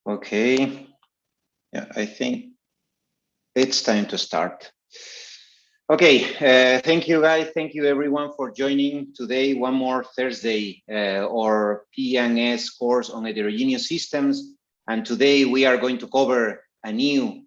Okay, yeah, I think it's time to start. Okay, thank you guys. Thank you everyone for joining today. One more Thursday or PNS course on heterogeneous systems. And today we are going to cover a new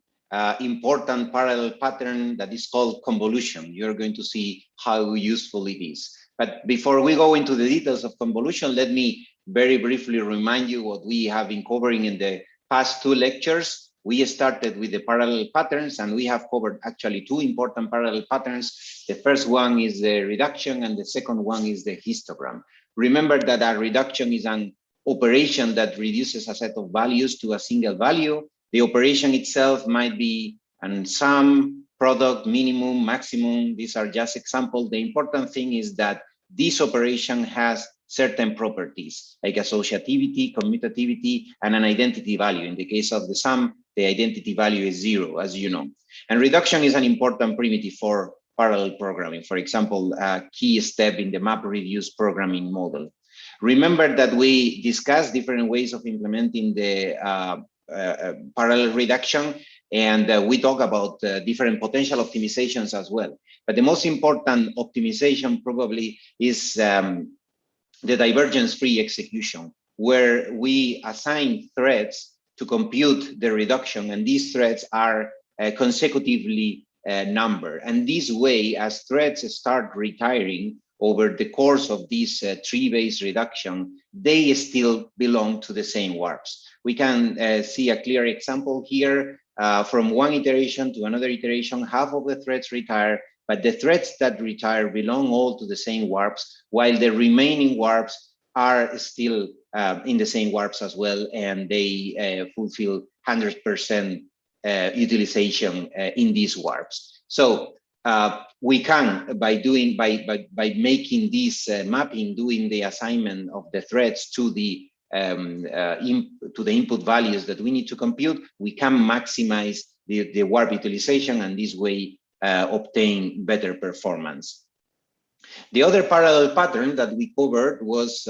important parallel pattern that is called convolution. You're going to see how useful it is. But before we go into the details of convolution, let me very briefly remind you what we have been covering in the past two lectures. We started with the parallel patterns, and we have covered actually two important parallel patterns. The first one is the reduction, and the second one is the histogram. Remember that a reduction is an operation that reduces a set of values to a single value. The operation itself might be an sum, product, minimum, maximum. These are just examples. The important thing is that this operation has certain properties like associativity, commutativity, and an identity value. In the case of the sum, the identity value is 0, as you know. And reduction is an important primitive for parallel programming. For example, a key step in the map-reduce programming model. Remember that we discussed different ways of implementing the parallel reduction, and we talk about different potential optimizations as well. But the most important optimization probably is the divergence-free execution, where we assign threads to compute the reduction, and these threads are consecutively numbered. And this way, as threads start retiring over the course of this tree-based reduction, they still belong to the same warps. We can see a clear example here. From one iteration to another iteration, half of the threads retire, but the threads that retire belong all to the same warps, while the remaining warps are still in the same warps as well, and they fulfill 100% utilization in these warps. So we can, by making this mapping, doing the assignment of the threads to the input values that we need to compute, we can maximize the warp utilization, and this way obtain better performance. The other parallel pattern that we covered was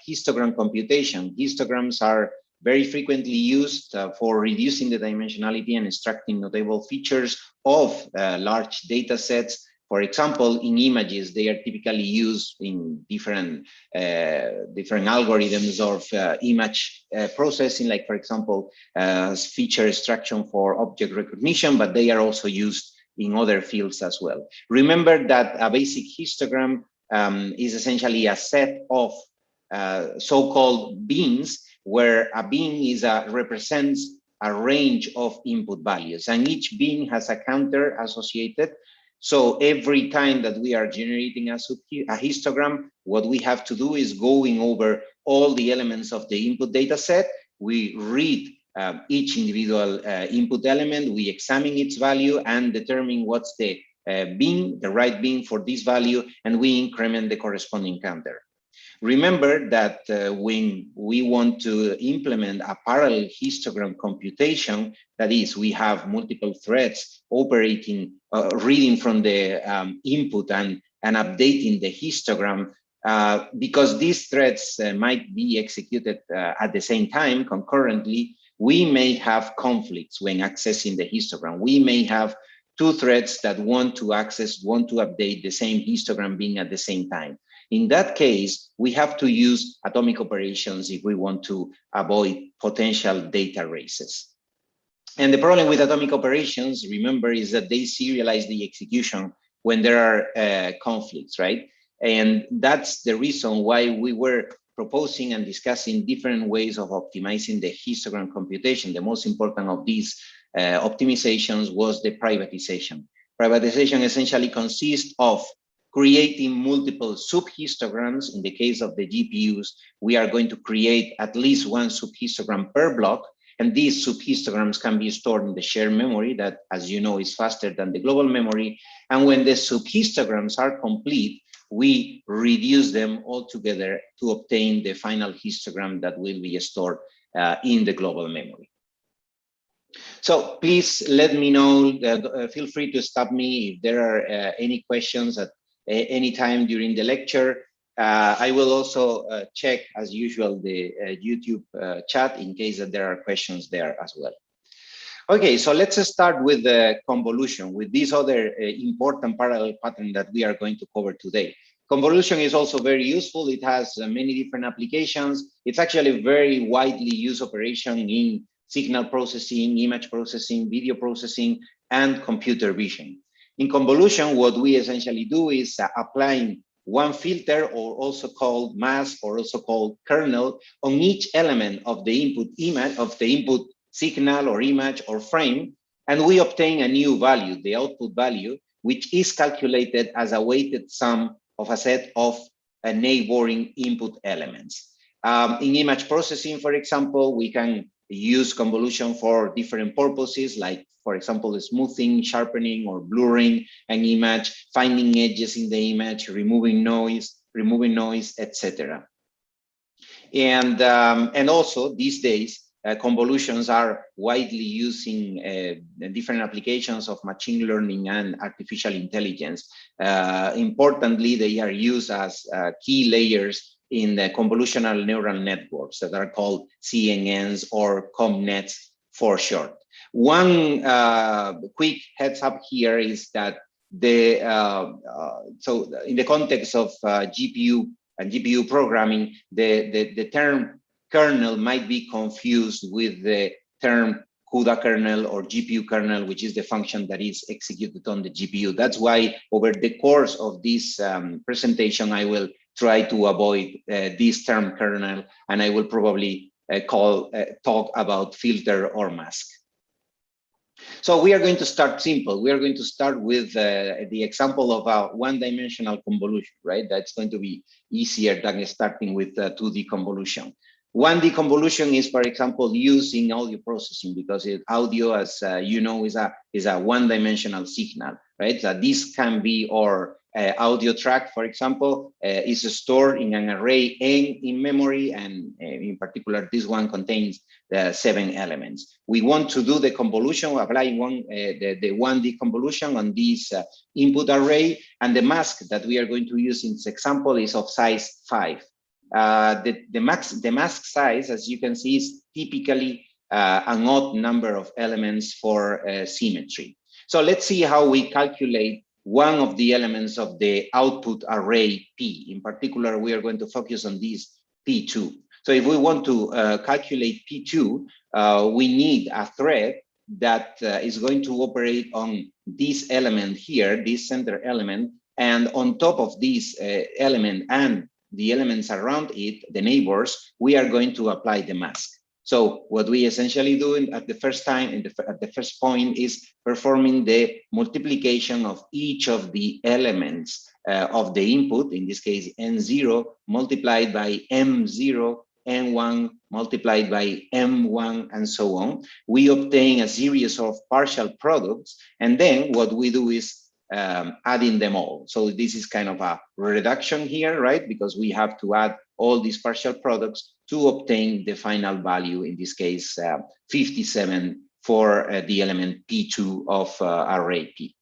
histogram computation. Histograms are very frequently used for reducing the dimensionality and extracting notable features of large data sets. For example, in images, they are typically used in different algorithms of image processing, like, for example, feature extraction for object recognition, but they are also used in other fields as well. Remember that a basic histogram is essentially a set of so-called bins, where a bin represents a range of input values, and each bin has a counter associated. So every time that we are generating a histogram, what we have to do is going over all the elements of the input data set. We read each individual input element, we examine its value and determine what's the bin, the right bin for this value, and we increment the corresponding counter. Remember that when we want to implement a parallel histogram computation, that is, we have multiple threads operating, reading from the input and updating the histogram, because these threads might be executed at the same time concurrently, we may have conflicts when accessing the histogram. We may have two threads that want to update the same histogram bin at the same time. In that case, we have to use atomic operations if we want to avoid potential data races. And the problem with atomic operations, remember, is that they serialize the execution when there are conflicts, right? And that's the reason why we were proposing and discussing different ways of optimizing the histogram computation. The most important of these optimizations was the privatization. Privatization essentially consists of creating multiple subhistograms. In the case of the GPUs, we are going to create at least one subhistogram per block, and these subhistograms can be stored in the shared memory that, as you know, is faster than the global memory. And when the subhistograms are complete, we reduce them all together to obtain the final histogram that will be stored in the global memory. So please let me know, feel free to stop me if there are any questions at any time during the lecture. I will also check, as usual, the YouTube chat in case that there are questions there as well. Okay, so let's start with the convolution, with this other important parallel pattern that we are going to cover today. Convolution is also very useful. It has many different applications. It's actually a very widely used operation in signal processing, image processing, video processing, and computer vision. In convolution, what we essentially do is applying one filter, or also called mask, or also called kernel, on each element of the input image, of the input signal or image or frame, and we obtain a new value, the output value, which is calculated as a weighted sum of a set of neighboring input elements. In image processing, for example, we can use convolution for different purposes, like, for example, smoothing, sharpening, or blurring an image, finding edges in the image, removing noise, etc. And also these days, convolutions are widely using different applications of machine learning and artificial intelligence. Importantly, they are used as key layers in the convolutional neural networks that are called CNNs or ComNets for short. One quick heads up here is that so in the context of GPU and GPU programming, the term kernel might be confused with the term CUDA kernel or GPU kernel, which is the function that is executed on the GPU. That's why over the course of this presentation, I will try to avoid this term kernel, and I will probably talk about filter or mask. So we are going to start simple. We are going to start with the example of a one-dimensional convolution, right? That's going to be easier than starting with 2D convolution. 1D convolution is, for example, used in audio processing because audio, as you know, is a one-dimensional signal, right? So this can be our audio track, for example, is stored in an array N in memory, and in particular, this one contains 7 elements. We want to do the convolution, applying the 1D convolution on this input array, and the mask that we are going to use in this example is of size 5. The mask size, as you can see, is typically an odd number of elements for symmetry. So let's see how we calculate one of the elements of the output array P. In particular, we are going to focus on this P2. So if we want to calculate P2, we need a thread that is going to operate on this element here, this center element, and on top of this element and the elements around it, the neighbors, we are going to apply the mask. So what we essentially do at the first point is performing the multiplication of each of the elements of the input, in this case N0 multiplied by M0, N1 multiplied by M1, and so on. We obtain a series of partial products, and then what we do is adding them all. So this is kind of a reduction here, right? Because we have to add all these partial products to obtain the final value, in this case, 57 for the element P2 of array P.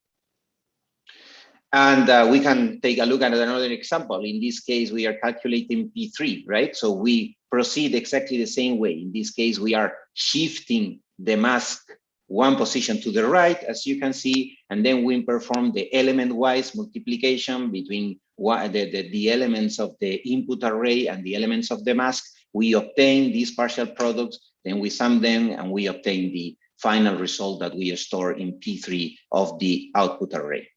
And we can take a look at another example. In this case, we are calculating P3, right? So we proceed exactly the same way. In this case, we are shifting the mask one position to the right, as you can see, and then we perform the element-wise multiplication between the elements of the input array and the elements of the mask. We obtain these partial products, then we sum them, and we obtain the final result that we store in P3 of the output array.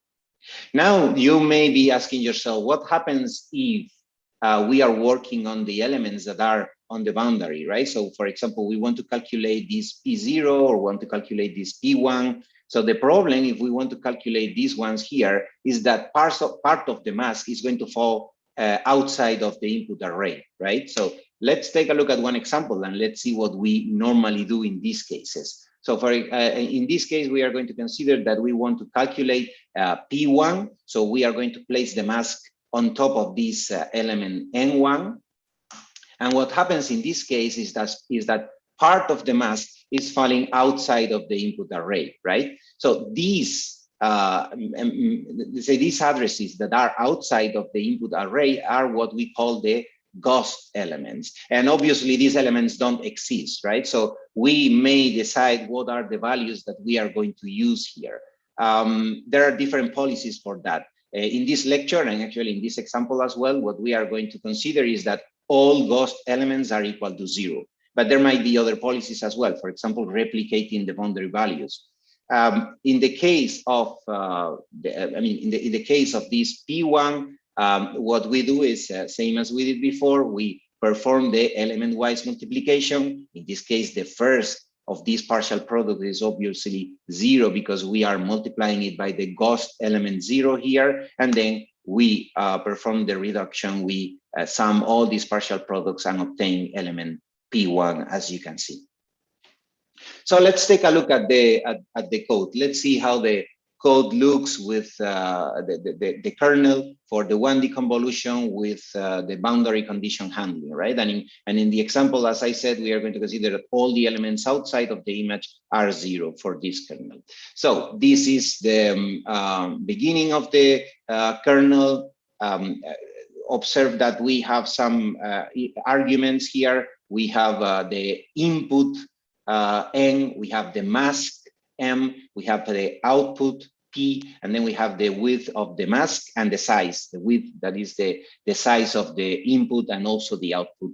Now, you may be asking yourself, what happens if we are working on the elements that are on the boundary, right? So for example, we want to calculate this P0 or want to calculate this P1. So the problem, if we want to calculate these ones here, is that part of the mask is going to fall outside of the input array, right? So let's take a look at one example and let's see what we normally do in these cases. So for in this case, we are going to consider that we want to calculate P1. So we are going to place the mask on top of this element N1. And what happens in this case is that part of the mask is falling outside of the input array, right? So this say these addresses that are outside of the input array are what we call the ghost elements. And obviously these elements don't exist, right? So we may decide what are the values that we are going to use here. There are different policies for that. In this lecture, and actually in this example as well, what we are going to consider is that all ghost elements are equal to 0. But there might be other policies as well, for example, replicating the boundary values. In the case of, in the case of this P1, what we do is same as we did before. We perform the element-wise multiplication. In this case, the first of this partial product is obviously 0 because we are multiplying it by the ghost element 0 here, and then we perform the reduction. We sum all these partial products and obtain element P1, as you can see. So let's take a look at the code. Let's see how the code looks with the kernel for the 1D convolution with the boundary condition handling, right? And in the example, as I said, we are going to consider that all the elements outside of the image are 0 for this kernel. So this is the beginning of the kernel. Observe that we have some arguments here. We have the input N, we have the mask M, we have the output P, and then we have the width of the mask and the size, the width, that is the size of the input and also the output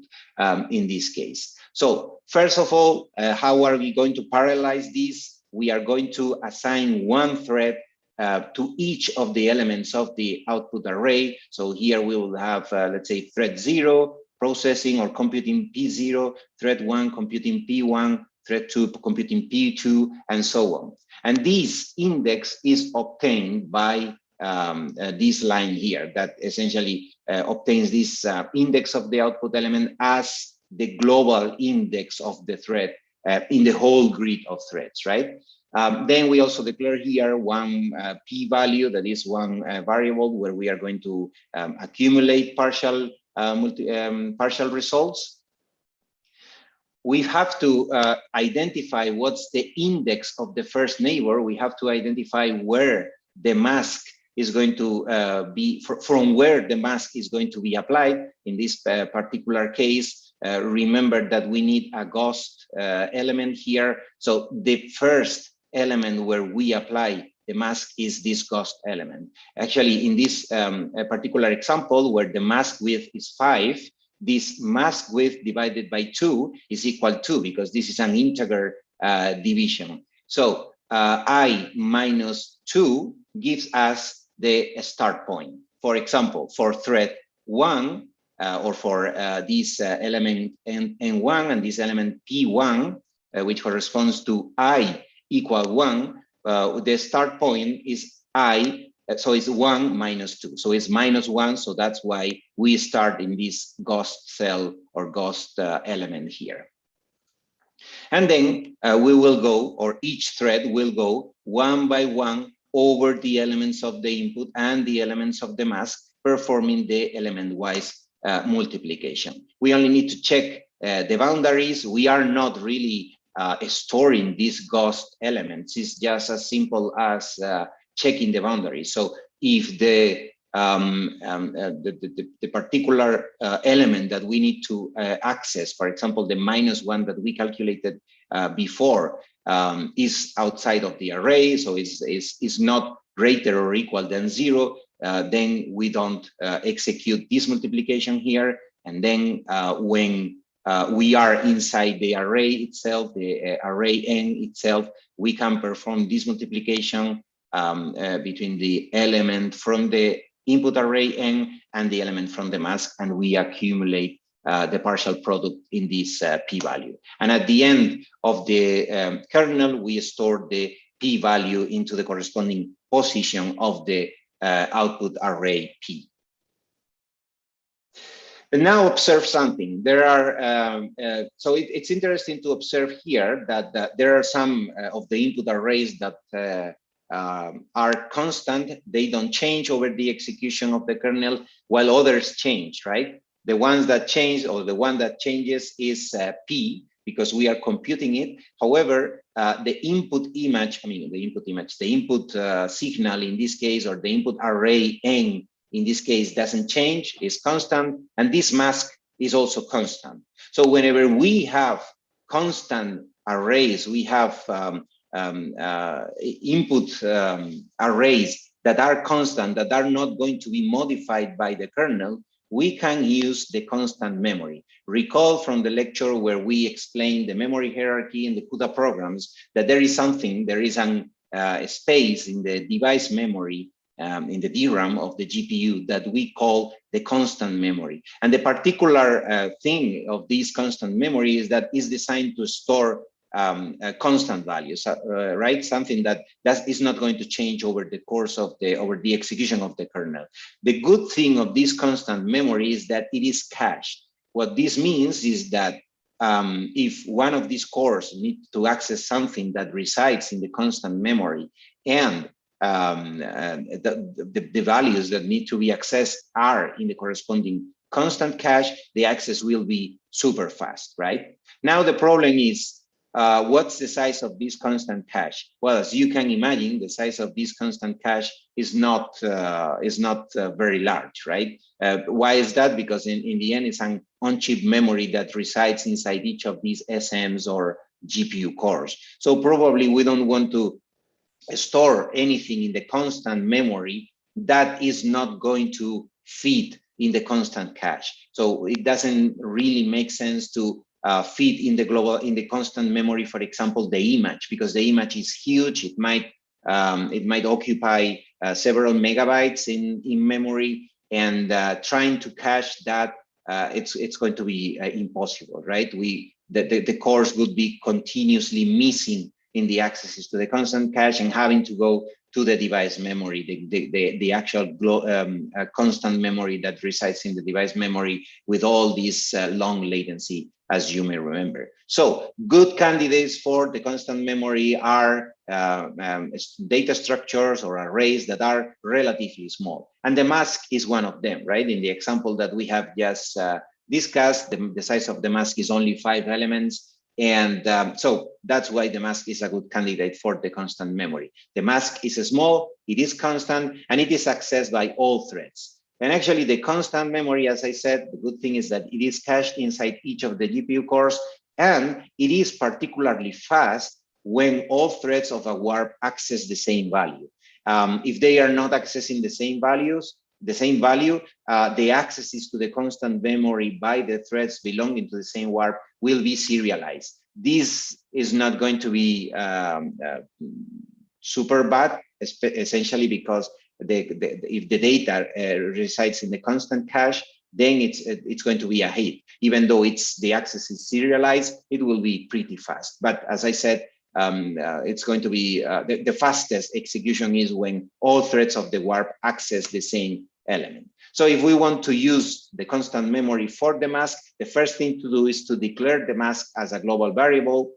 in this case. So first of all, how are we going to parallelize this? We are going to assign one thread to each of the elements of the output array. So here we will have, let's say, thread 0, processing or computing P0, thread 1, computing P1, thread 2, computing P2, and so on. And this index is obtained by this line here that essentially obtains this index of the output element as the global index of the thread in the whole grid of threads, right? Then we also declare here one p-value, that is one variable where we are going to accumulate partial results. We have to identify what's the index of the first neighbor. We have to identify where the mask is going to be, from where the mask is going to be applied. In this particular case, remember that we need a ghost element here. So the first element where we apply the mask is this ghost element. Actually, in this particular example, where the mask width is 5, this mask width divided by 2 is equal to, because this is an integer division. So I minus 2 gives us the start point. For example, for thread 1, or for this element N1 and this element P1, which corresponds to I equal 1, the start point is I, so it's 1 minus 2. So it's minus 1, so that's why we start in this ghost cell or ghost element here. And then we will go, or each thread will go one by one over the elements of the input and the elements of the mask, performing the element-wise multiplication. We only need to check the boundaries. We are not really storing these ghost elements. It's just as simple as checking the boundaries. So if the particular element that we need to access, for example, the -1 that we calculated before, is outside of the array, so is not greater or equal than 0, then we don't execute this multiplication here. And then when we are inside the array itself, the array N itself, we can perform this multiplication between the element from the input array N and the element from the mask, and we accumulate the partial product in this p-value. And at the end of the kernel, we store the p-value into the corresponding position of the output array P. And now observe something. There are, so it's interesting to observe here that there are some of the input arrays that are constant. They don't change over the execution of the kernel, while others change, right? The ones that change, or the one that changes, is P, because we are computing it. However, the input image, the input signal in this case, or the input array n in this case, doesn't change, is constant, and this mask is also constant. So whenever we have constant arrays, we have input arrays that are constant, that are not going to be modified by the kernel, we can use the constant memory. Recall from the lecture where we explained the memory hierarchy in the CUDA programs that there is a space in the device memory, in the DRAM of the GPU, that we call the constant memory. And the particular thing of this constant memory is that it's designed to store constant values, right? Something that is not going to change over the course of the execution of the kernel. The good thing of this constant memory is that it is cached. What this means is that if one of these cores needs to access something that resides in the constant memory, and the values that need to be accessed are in the corresponding constant cache, the access will be super fast, right? Now the problem is, what's the size of this constant cache? Well, as you can imagine, the size of this constant cache is not very large, right? Why is that? Because in the end, it's an on-chip memory that resides inside each of these SMs or GPU cores. So probably we don't want to store anything in the constant memory that is not going to fit in the constant cache. So it doesn't really make sense to fit in the constant memory, for example, the image, because the image is huge. It might occupy several megabytes in memory, and trying to cache that, it's going to be impossible, right? The cores would be continuously missing in the accesses to the constant cache and having to go to the device memory, the actual constant memory that resides in the device memory with all this long latency, as you may remember. So good candidates for the constant memory are data structures or arrays that are relatively small. And the mask is one of them, right? In the example that we have just discussed, the size of the mask is only 5 elements. And so that's why the mask is a good candidate for the constant memory. The mask is small, it is constant, and it is accessed by all threads. And actually the constant memory, as I said, the good thing is that it is cached inside each of the GPU cores, and it is particularly fast when all threads of a warp access the same value. If they are not accessing the same value, the accesses to the constant memory by the threads belonging to the same warp will be serialized. This is not going to be super bad, essentially because if the data resides in the constant cache, then it's going to be a hit. Even though the access is serialized, it will be pretty fast. But as I said, it's going to be the fastest execution is when all threads of the warp access the same element. So if we want to use the constant memory for the mask, the first thing to do is to declare the mask as a global variable.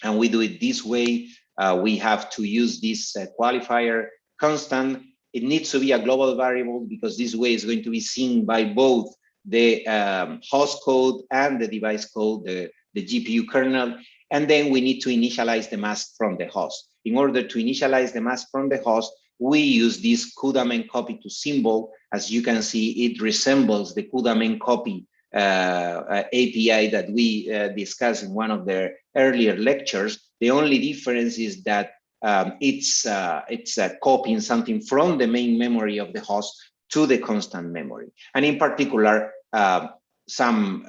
And we do it this way. We have to use this qualifier constant. It needs to be a global variable because this way is going to be seen by both the host code and the device code, the GPU kernel. And then we need to initialize the mask from the host. In order to initialize the mask from the host, we use this CUDA main copy to symbol. As you can see, it resembles the CUDA main copy API that we discussed in one of the earlier lectures. The only difference is that it's copying something from the main memory of the host to the constant memory. And in particular, some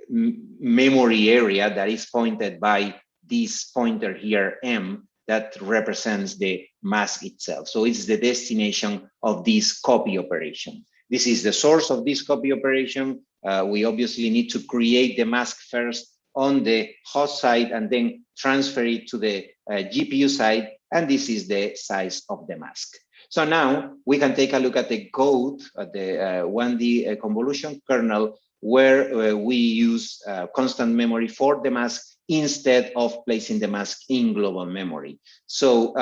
memory area that is pointed by this pointer here, M, that represents the mask itself. So it's the destination of this copy operation. This is the source of this copy operation. We obviously need to create the mask first on the host side and then transfer it to the GPU side. And this is the size of the mask. So now we can take a look at the code at the 1D convolution kernel, where we use constant memory for the mask instead of placing the mask in global memory. So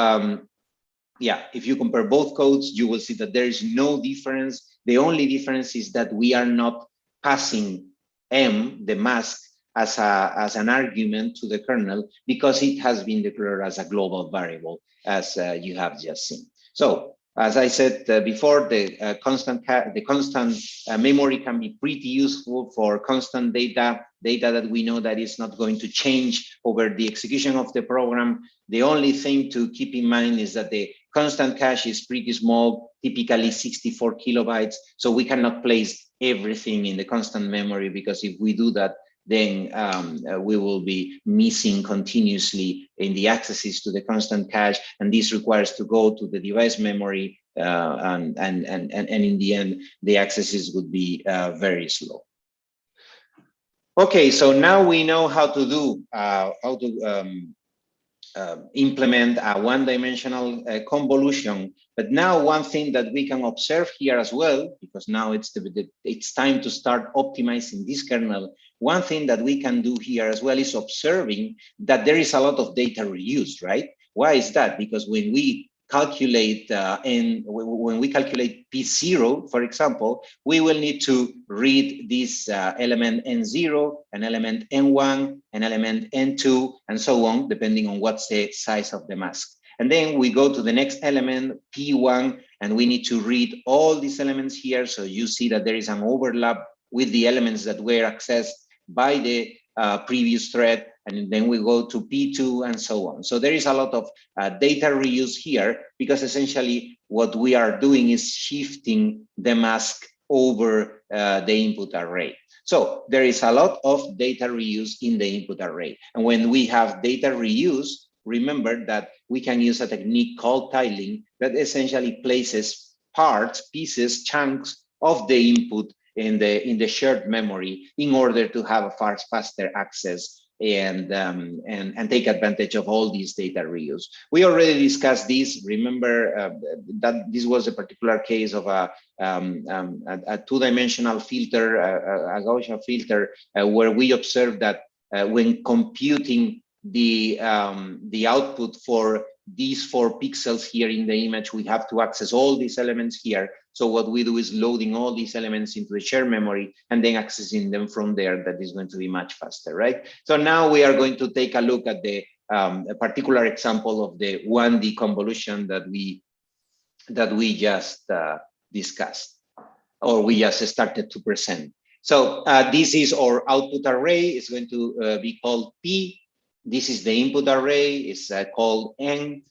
yeah, if you compare both codes, you will see that there is no difference. The only difference is that we are not passing M, the mask, as an argument to the kernel because it has been declared as a global variable, as you have just seen. So as I said before, the constant memory can be pretty useful for constant data that we know that is not going to change over the execution of the program. The only thing to keep in mind is that the constant cache is pretty small, typically 64 kilobytes. So we cannot place everything in the constant memory, because if we do that, then we will be missing continuously in the accesses to the constant cache, and this requires to go to the device memory, and in the end, the accesses would be very slow. Okay, so now we know how to do implement a one-dimensional convolution. But now one thing that we can observe here as well, because now it's time to start optimizing this kernel. One thing that we can do here as well is observing that there is a lot of data reused, right? Why is that? Because when we calculate when we calculate P0, for example, we will need to read this element N0, an element N1, an element N2, and so on, depending on what's the size of the mask. And then we go to the next element, P1, and we need to read all these elements here. So you see that there is an overlap with the elements that were accessed by the previous thread, and then we go to P2 and so on. So there is a lot of data reuse here, because essentially what we are doing is shifting the mask over the input array. So there is a lot of data reuse in the input array. And when we have data reuse, remember that we can use a technique called tiling that essentially places parts, pieces, chunks of the input in the shared memory in order to have a far faster access and take advantage of all these data reuse. We already discussed this. Remember that this was a particular case of a two-dimensional filter, a Gaussian filter, where we observed that when computing the output for these 4 pixels here in the image, we have to access all these elements here. So what we do is loading all these elements into the shared memory and then accessing them from there. That is going to be much faster, right? So now we are going to take a look at the a particular example of the 1D convolution that we just discussed, or we just started to present. So this is our output array. It's going to be called P. This is the input array. It's called N.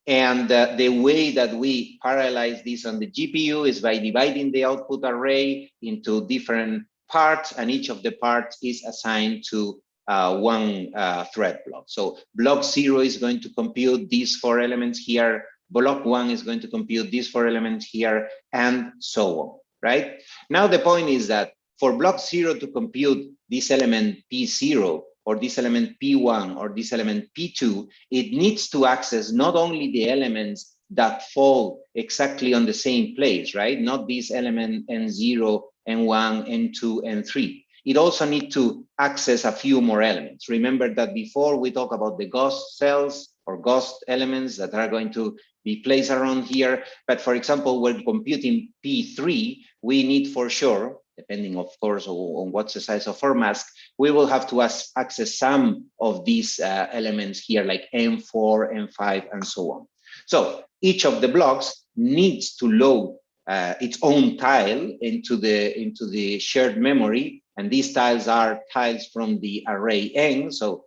And the way that we parallelize this on the GPU is by dividing the output array into different parts, and each of the parts is assigned to one thread block. So block 0 is going to compute these 4 elements here. Block 1 is going to compute these 4 elements here, and so on, right? Now the point is that for block 0 to compute this element P0, or this element P1, or this element P2, it needs to access not only the elements that fall exactly on the same place, right? Not this element N0, N1, N2, N3. It also needs to access a few more elements. Remember that before we talk about the ghost cells or ghost elements that are going to be placed around here. But for example, when computing P3, we need for sure, depending of course on what's the size of our mask, we will have to access some of these elements here, like M4, M5, and so on. So each of the blocks needs to load its own tile into the shared memory, and these tiles are tiles from the array N. So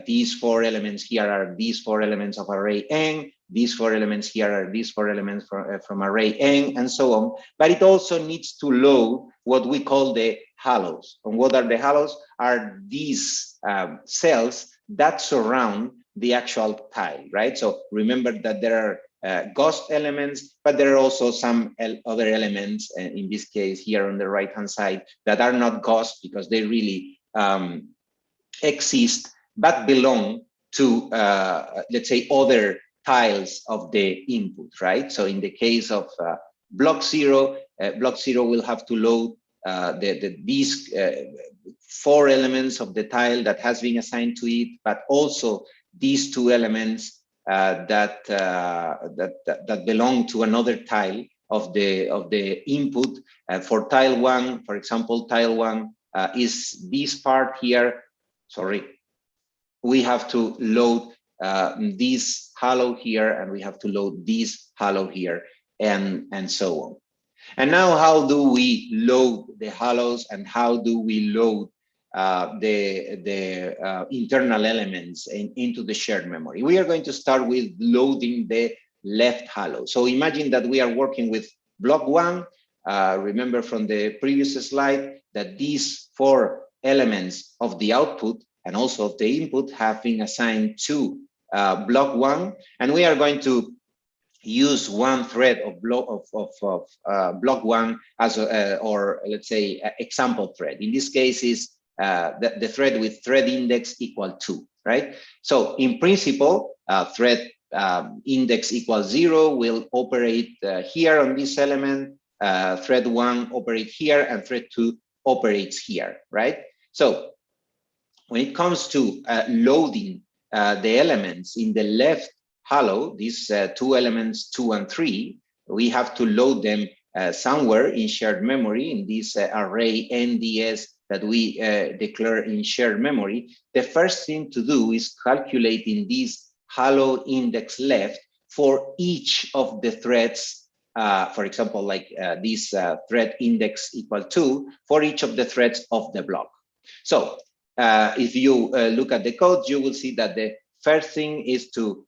these 4 elements here are these 4 elements of array N. These 4 elements here are these 4 elements from array N, and so on. But it also needs to load what we call the halos. And what are the halos? Are these cells that surround the actual tile, right? So remember that there are ghost elements, but there are also some other elements, in this case here on the right-hand side, that are not ghosts because they really exist, but belong to, let's say, other tiles of the input, right? So in the case of block 0, block 0 will have to load these 4 elements of the tile that has been assigned to it, but also these 2 elements that belong to another tile of the input. For tile 1, for example, tile 1 is this part here. sorry, we have to load this hello here, and we have to load this hello here, and so on. And now, how do we load the hellos, and how do we load the internal elements into the shared memory? We are going to start with loading the left hello. So imagine that we are working with block 1. Remember from the previous slide that these 4 elements of the output and also of the input have been assigned to block 1, and we are going to use one thread of block 1 as or let's say example thread. In this case is the thread with thread index equal 2, right? So in principle, thread index equals 0 will operate here on this element, thread 1 operate here, and thread 2 operates here, right? So when it comes to loading the elements in the left hello, these 2 elements 2 and 3, we have to load them somewhere in shared memory in this array NDS that we declare in shared memory. The first thing to do is calculating this hello index left for each of the threads. For example, like this thread index equal 2 for each of the threads of the block. So if you look at the code, you will see that the first thing is to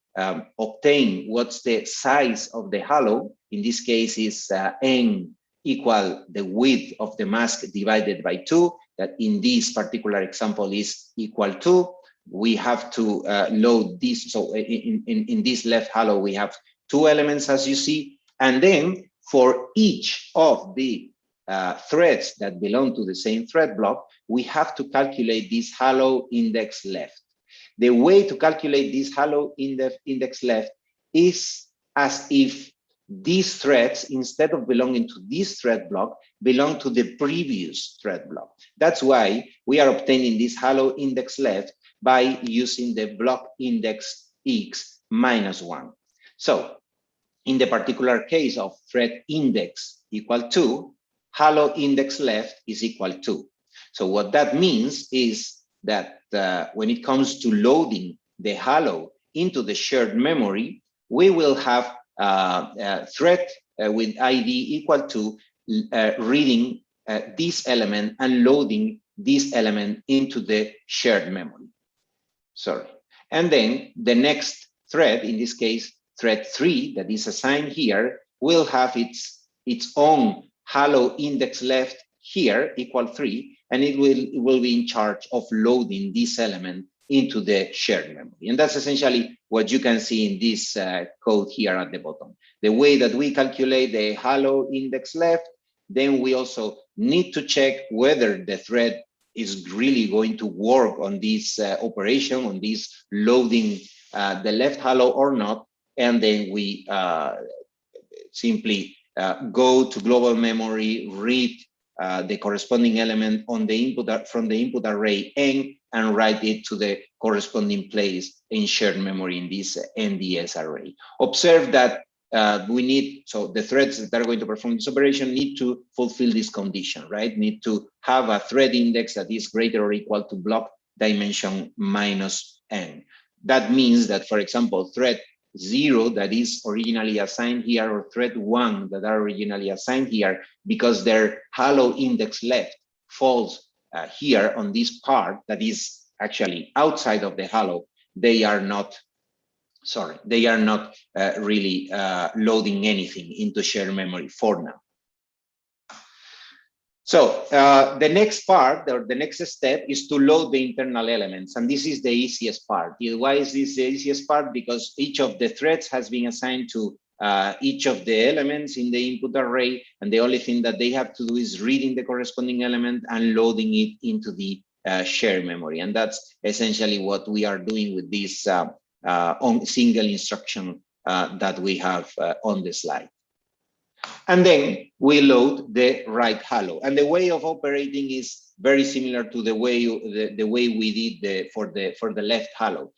obtain what's the size of the hello. In this case is n equal the width of the mask divided by 2, that in this particular example is equal to. We have to load this. So in this left hello, we have 2 elements, as you see. And then for each of the threads that belong to the same thread block, we have to calculate this hello index left. The way to calculate this hello index left is as if these threads, instead of belonging to this thread block, belong to the previous thread block. That's why we are obtaining this hello index left by using the block index x minus 1. So in the particular case of thread index equal 2, hello index left is equal to. So what that means is that when it comes to loading the hello into the shared memory, we will have thread with ID equal to reading this element and loading this element into the shared memory. Sorry. And then the next thread, in this case, thread 3 that is assigned here, will have its own hello index left here equal 3, and it will be in charge of loading this element into the shared memory. And that's essentially what you can see in this code here at the bottom. The way that we calculate the hello index left, then we also need to check whether the thread is really going to work on this operation, on this loading the left hello or not. And then we simply go to global memory, read the corresponding element on the input from the input array n, and write it to the corresponding place in shared memory in this NDS array. Observe that so the threads that are going to perform this operation need to fulfill this condition, right? Need to have a thread index that is greater or equal to block dimension minus n. That means that, for example, thread 0 that is originally assigned here, or thread 1 that are originally assigned here, because their hello index left falls here on this part that is actually outside of the hello, they are not really loading anything into shared memory for now. So the next part, or the next step, is to load the internal elements, and this is the easiest part. Why is this the easiest part? Because each of the threads has been assigned to each of the elements in the input array, and the only thing that they have to do is reading the corresponding element and loading it into the shared memory. And that's essentially what we are doing with this single instruction that we have on the slide. And then we load the right hello, and the way of operating is very similar to the way we did for the left hello.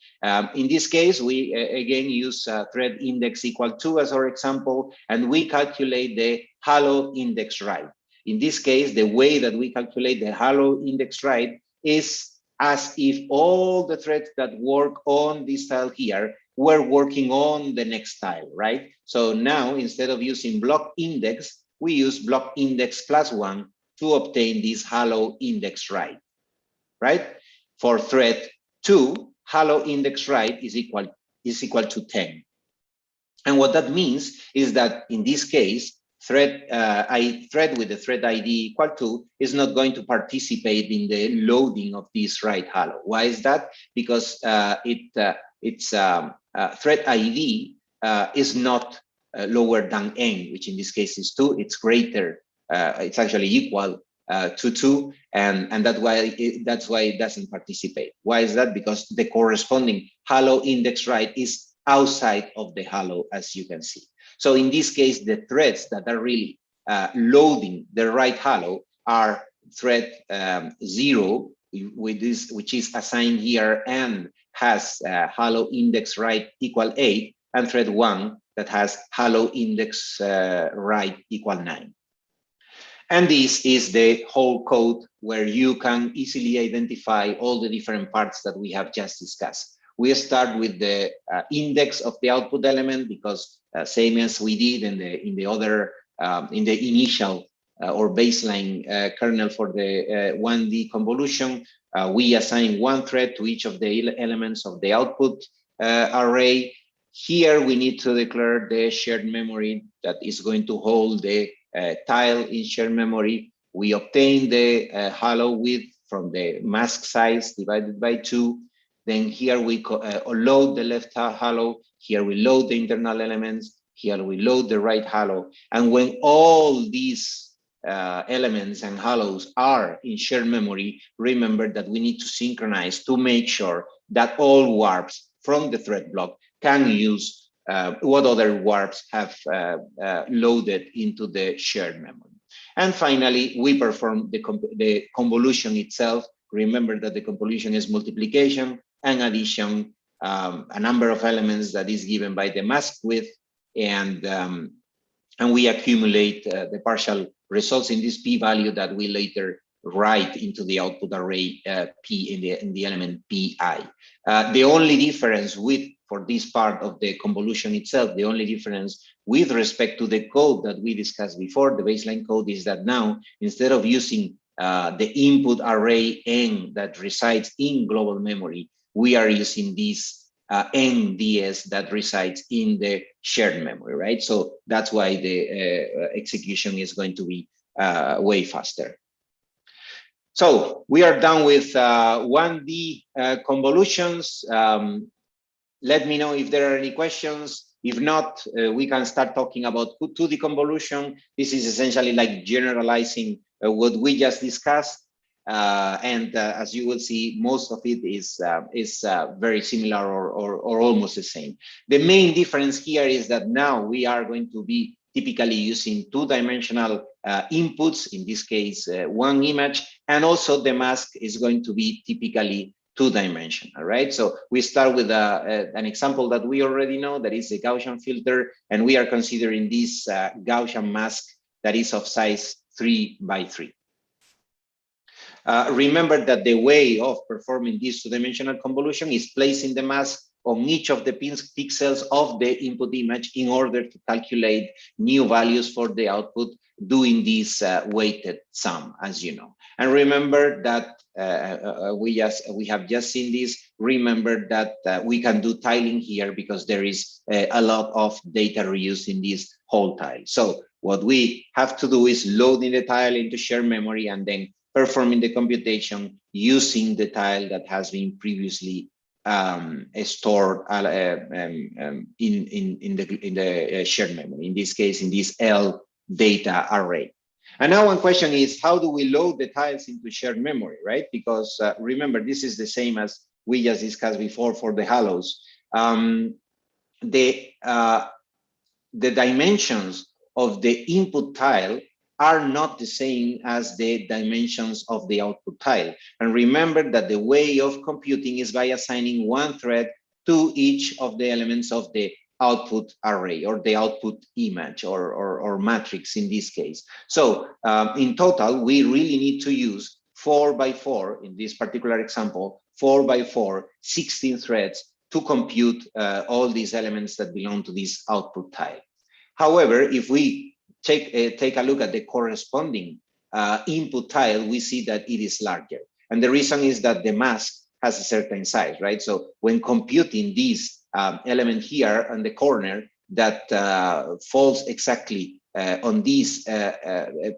In this case, we again use thread index equal 2 as our example, and we calculate the hello index right. In this case, the way that we calculate the hello index right is as if all the threads that work on this tile here were working on the next tile, right? So now, instead of using block index, we use block index +1 to obtain this hello index right, right? For thread 2, hello index right is equal to 10. And what that means is that in this case, thread with the thread ID =2 is not going to participate in the loading of this right hello. Why is that? Because thread ID is not lower than n, which in this case is 2. It's greater. It's actually equal to 2, and that's why it doesn't participate. Why is that? Because the corresponding hello index right is outside of the hello, as you can see. So in this case, the threads that are really loading the right hello are thread 0, which is assigned here and has hello index right = 8, and thread 1 that has hello index right = 9. And this is the whole code where you can easily identify all the different parts that we have just discussed. We start with the index of the output element, because same as we did in the other in the initial or baseline kernel for the 1D convolution, we assign one thread to each of the elements of the output array. Here we need to declare the shared memory that is going to hold the tile in shared memory. We obtain the hello width from the mask size divided by 2. Then here we load the left hello. Here we load the internal elements. Here we load the right hello. And when all these elements and hellos are in shared memory, remember that we need to synchronize to make sure that all warps from the thread block can use what other warps have loaded into the shared memory. And finally, we perform the convolution itself. Remember that the convolution is multiplication and addition, a number of elements that is given by the mask width, and we accumulate the partial results in this p-value that we later write into the output array p in the element pi. The only difference for this part of the convolution itself, the only difference with respect to the code that we discussed before, the baseline code, is that now, instead of using the input array n that resides in global memory, we are using this NDS that resides in the shared memory, right? So that's why the execution is going to be way faster. So we are done with 1D convolutions. Let me know if there are any questions. If not, we can start talking about 2D convolution. This is essentially like generalizing what we just discussed. As you will see, most of it is very similar or almost the same. The main difference here is that now we are going to be typically using two-dimensional inputs, in this case, one image, and also the mask is going to be typically two-dimensional, right? So we start with an example that we already know, that is a Gaussian filter, and we are considering this Gaussian mask that is of size 3 by 3. Remember that the way of performing this two-dimensional convolution is placing the mask on each of the pixels of the input image in order to calculate new values for the output, doing this weighted sum, as you know. And remember that we have just seen this. Remember that we can do tiling here because there is a lot of data reuse in this whole tile. So what we have to do is loading the tile into shared memory and then performing the computation using the tile that has been previously stored in the shared memory, in this case, in this L data array. And now one question is, how do we load the tiles into shared memory, right? Because remember, this is the same as we just discussed before for the halos. The dimensions of the input tile are not the same as the dimensions of the output tile. And remember that the way of computing is by assigning one thread to each of the elements of the output array, or the output image, or matrix in this case. So in total, we really need to use 4 by 4, in this particular example, 4 by 4, 16 threads to compute all these elements that belong to this output tile. However, if we take a look at the corresponding input tile, we see that it is larger. And the reason is that the mask has a certain size, right? So when computing this element here on the corner that falls exactly on this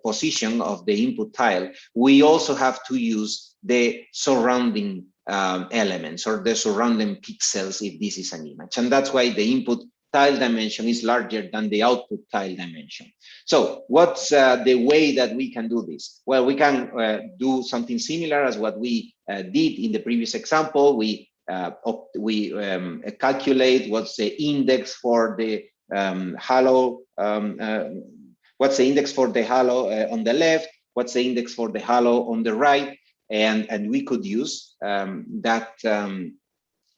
position of the input tile, we also have to use the surrounding elements or the surrounding pixels if this is an image. And that's why the input tile dimension is larger than the output tile dimension. So what's the way that we can do this? Well, we can do something similar as what we did in the previous example. We calculate what's the index for the halo, what's the index for the halo on the left, what's the index for the halo on the right, and we could use that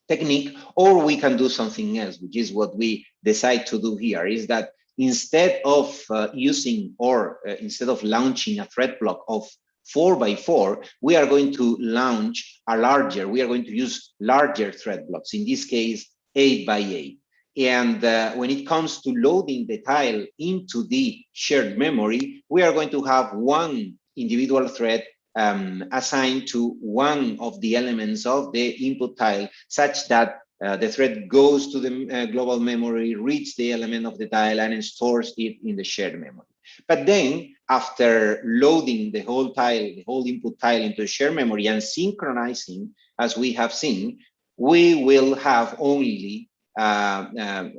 technique, or we can do something else, which is what we decide to do here, is that instead of instead of launching a thread block of 4 by 4, we are going to launch we are going to use larger thread blocks, in this case, 8 by 8. And when it comes to loading the tile into the shared memory, we are going to have one individual thread assigned to one of the elements of the input tile, such that the thread goes to the global memory, reads the element of the tile, and stores it in the shared memory. But then, after loading the whole tile, the whole input tile into the shared memory and synchronizing, as we have seen, we will have only the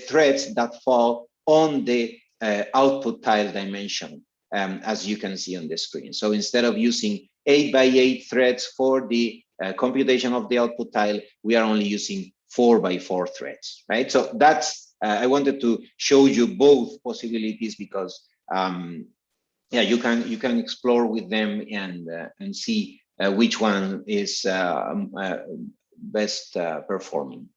threads that fall on the output tile dimension, as you can see on the screen. So instead of using 8 by 8 threads for the computation of the output tile, we are only using 4 by 4 threads, right? So that's, I wanted to show you both possibilities because, yeah, you can explore with them and see which one is best performing.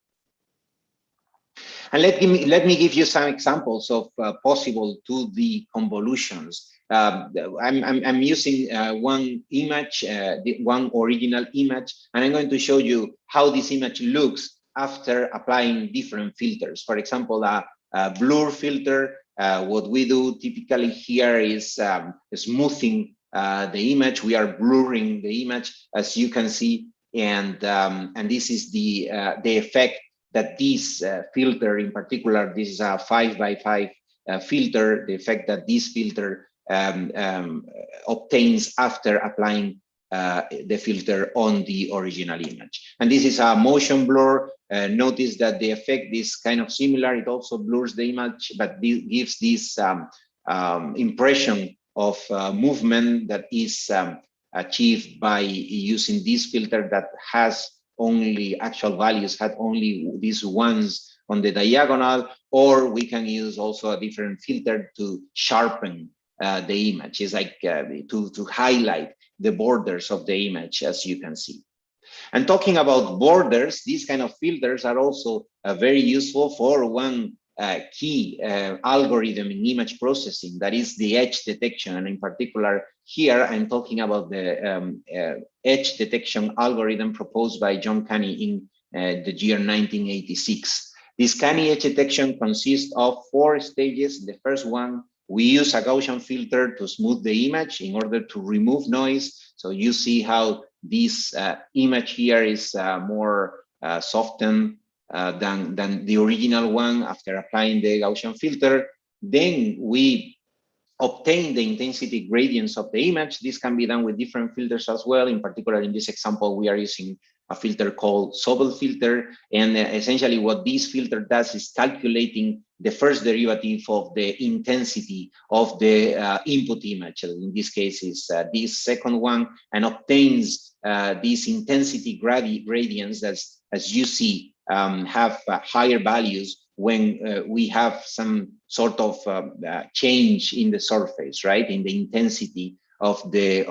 And let me give you some examples of possible 2D convolutions. I'm using one image, one original image, and I'm going to show you how this image looks after applying different filters. For example, a blur filter. What we do typically here is smoothing the image. We are blurring the image, as you can see, and this is the effect that this filter, in particular, this is a 5 by 5 filter, the effect that this filter obtains after applying the filter on the original image. And this is a motion blur. Notice that the effect is kind of similar. It also blurs the image, but gives this impression of movement that is achieved by using this filter that has only actual values, had only these ones on the diagonal, or we can use also a different filter to sharpen the image. It's like to highlight the borders of the image, as you can see. And talking about borders, these kind of filters are also very useful for one key algorithm in image processing, that is the edge detection. And in particular, here I'm talking about the edge detection algorithm proposed by John Canny in the year 1986. This Canny edge detection consists of 4 stages. The first one, we use a Gaussian filter to smooth the image in order to remove noise. So you see how this image here is more softened than the original one after applying the Gaussian filter. Then we obtain the intensity gradients of the image. This can be done with different filters as well. In particular, in this example, we are using a filter called Sobel filter. And essentially what this filter does is calculating the first derivative of the intensity of the input image. In this case is this second one, and obtains these intensity gradients that, as you see, have higher values when we have some sort of change in the surface, right, in the intensity of the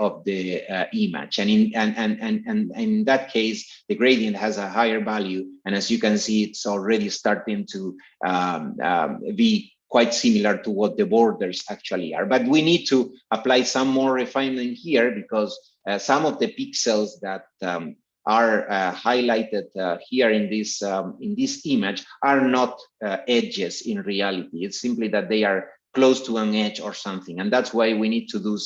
image, and in that case the gradient has a higher value, and as you can see, it's already starting to be quite similar to what the borders actually are. But we need to apply some more refinement here, because some of the pixels that are highlighted here in this image are not edges in reality. It's simply that they are close to an edge or something, and that's why we need to do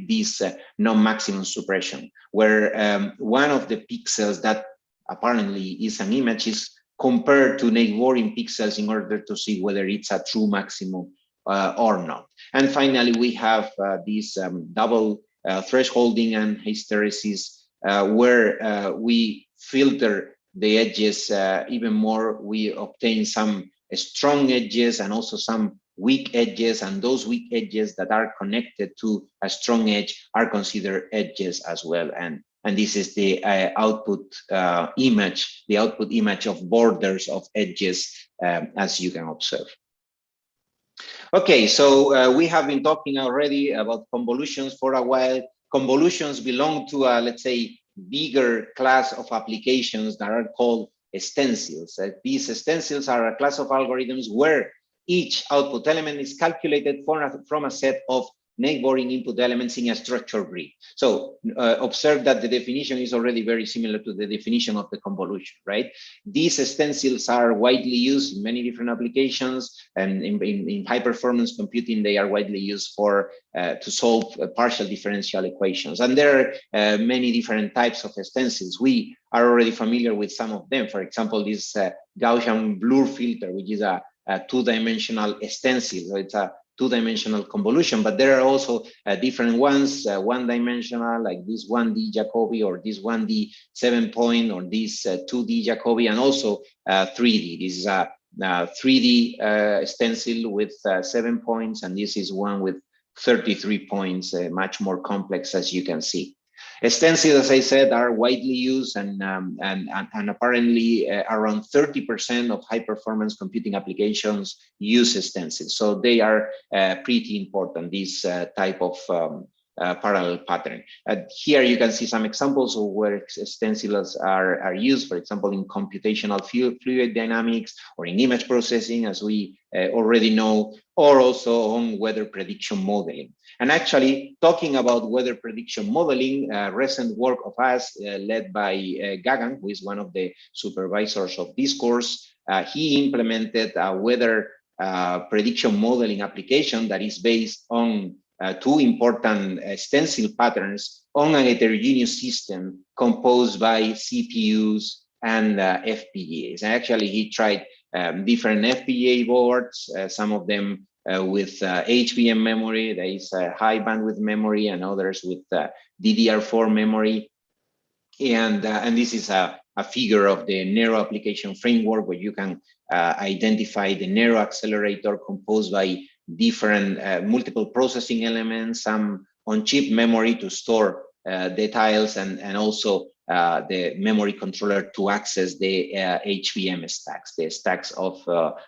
this non-maximum suppression, where one of the pixels that apparently is an image is compared to neighboring pixels in order to see whether it's a true maximum or not. And finally, we have this double thresholding and hysteresis, where we filter the edges even more. We obtain some strong edges and also some weak edges, and those weak edges that are connected to a strong edge are considered edges as well. And this is the output image, the output image of borders of edges, as you can observe. Okay, so we have been talking already about convolutions for a while. Convolutions belong to a, let's say, bigger class of applications that are called stencils. These stencils are a class of algorithms where each output element is calculated from a set of neighboring input elements in a structured grid. So observe that the definition is already very similar to the definition of the convolution, right? These stencils are widely used in many different applications, and in high performance computing, they are widely used for to solve partial differential equations. And there are many different types of stencils. We are already familiar with some of them. For example, this Gaussian blur filter, which is a two-dimensional stencil. So it's a two-dimensional convolution, but there are also different ones, one-dimensional, like this 1D Jacobi, or this 1D 7-point, or this 2D Jacobi, and also 3D. This is a 3D stencil with 7 points, and this is one with 33 points, much more complex, as you can see. Stencils, as I said, are widely used, and apparently around 30% of high-performance computing applications use stencils. So they are pretty important, this type of parallel pattern. Here you can see some examples of where stencils are used, for example, in computational fluid dynamics, or in image processing, as we already know, or also on weather prediction modeling. And actually, talking about weather prediction modeling, recent work of us, led by Gagan, who is one of the supervisors of this course, he implemented a weather prediction modeling application that is based on two important stencil patterns on an heterogeneous system composed by CPUs and FPGAs. And actually, he tried different FPGA boards, some of them with HBM memory, there is high bandwidth memory, and others with DDR4 memory. And this is a figure of the narrow application framework, where you can identify the narrow accelerator composed by different multiple processing elements, some on-chip memory to store details, and also the memory controller to access the HBM stacks, the stacks of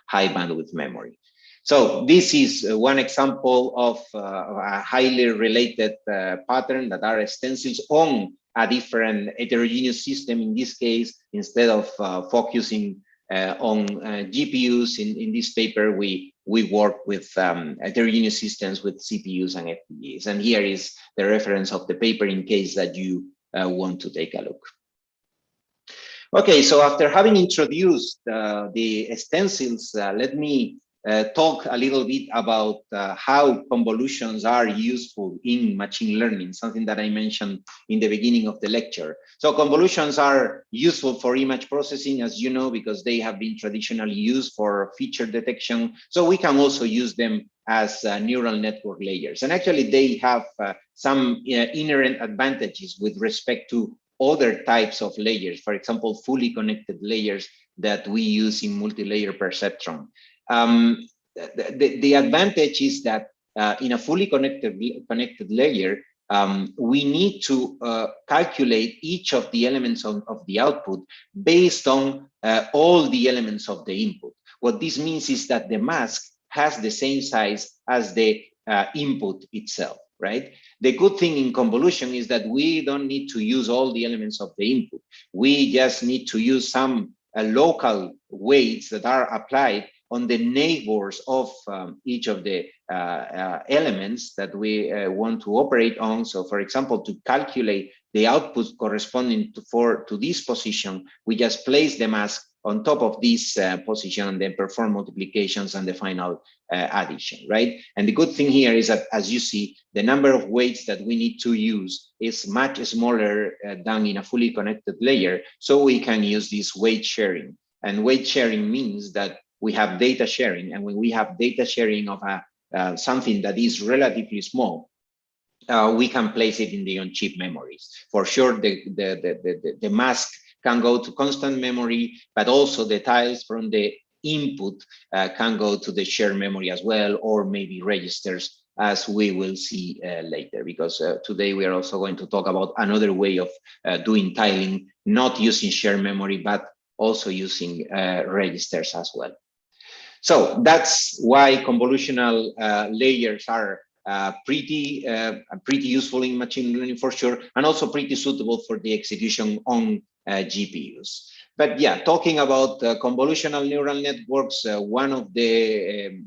high bandwidth memory. So this is one example of a highly related pattern that are stencils on a different heterogeneous system. In this case, instead of focusing on GPUs in this paper, we work with heterogeneous systems with CPUs and FPGAs. And here is the reference of the paper in case that you want to take a look. Okay, so after having introduced the stencils, let me talk a little bit about how convolutions are useful in machine learning, something that I mentioned in the beginning of the lecture. So convolutions are useful for image processing, as you know, because they have been traditionally used for feature detection. So we can also use them as neural network layers. And actually, they have some inherent advantages with respect to other types of layers, for example, fully connected layers that we use in multi-layer perceptron. The advantage is that in a fully connected layer, we need to calculate each of the elements of the output based on all the elements of the input. What this means is that the mask has the same size as the input itself, right? The good thing in convolution is that we don't need to use all the elements of the input. We just need to use some local weights that are applied on the neighbors of each of the elements that we want to operate on. So for example, to calculate the output corresponding to this position, we just place the mask on top of this position and then perform multiplications and the final addition, right? And the good thing here is that, as you see, the number of weights that we need to use is much smaller than in a fully connected layer. So we can use this weight sharing. And weight sharing means that we have data sharing. And when we have data sharing of something that is relatively small, we can place it in the on-chip memories. For sure, the mask can go to constant memory, but also the tiles from the input can go to the shared memory as well, or maybe registers, as we will see later, because today we are also going to talk about another way of doing tiling, not using shared memory, but also using registers as well. So that's why convolutional layers are pretty useful in machine learning for sure, and also pretty suitable for the execution on GPUs. But yeah, talking about convolutional neural networks, one of the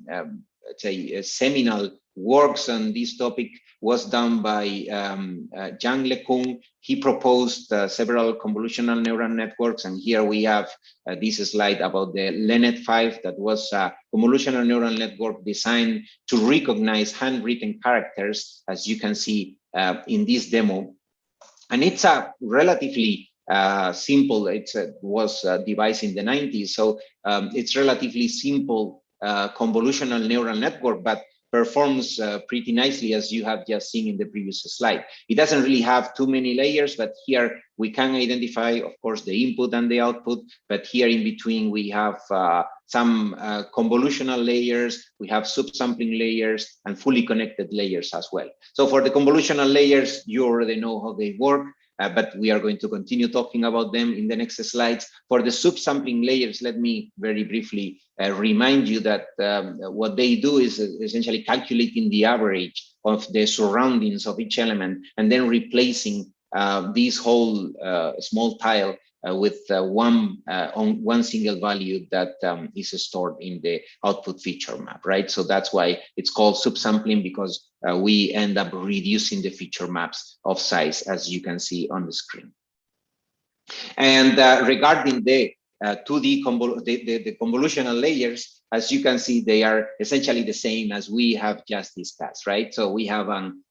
let's say seminal works on this topic was done by Yang LeCun. He proposed several convolutional neural networks, and here we have this slide about the LeNet5, that was a convolutional neural network designed to recognize handwritten characters, as you can see in this demo. And it's a relatively simple, it was devised in the 90s, so it's relatively simple convolutional neural network, but performs pretty nicely, as you have just seen in the previous slide. It doesn't really have too many layers, but here we can identify, of course, the input and the output, but here in between we have some convolutional layers, we have subsampling layers, and fully connected layers as well. So for the convolutional layers, you already know how they work. But we are going to continue talking about them in the next slides. For the subsampling layers, let me very briefly remind you that what they do is essentially calculating the average of the surroundings of each element and then replacing this whole small tile with one single value that is stored in the output feature map, right? So that's why it's called subsampling, because we end up reducing the feature maps of size, as you can see on the screen. And regarding the 2D the convolutional layers, as you can see, they are essentially the same as we have just discussed, right? So we have an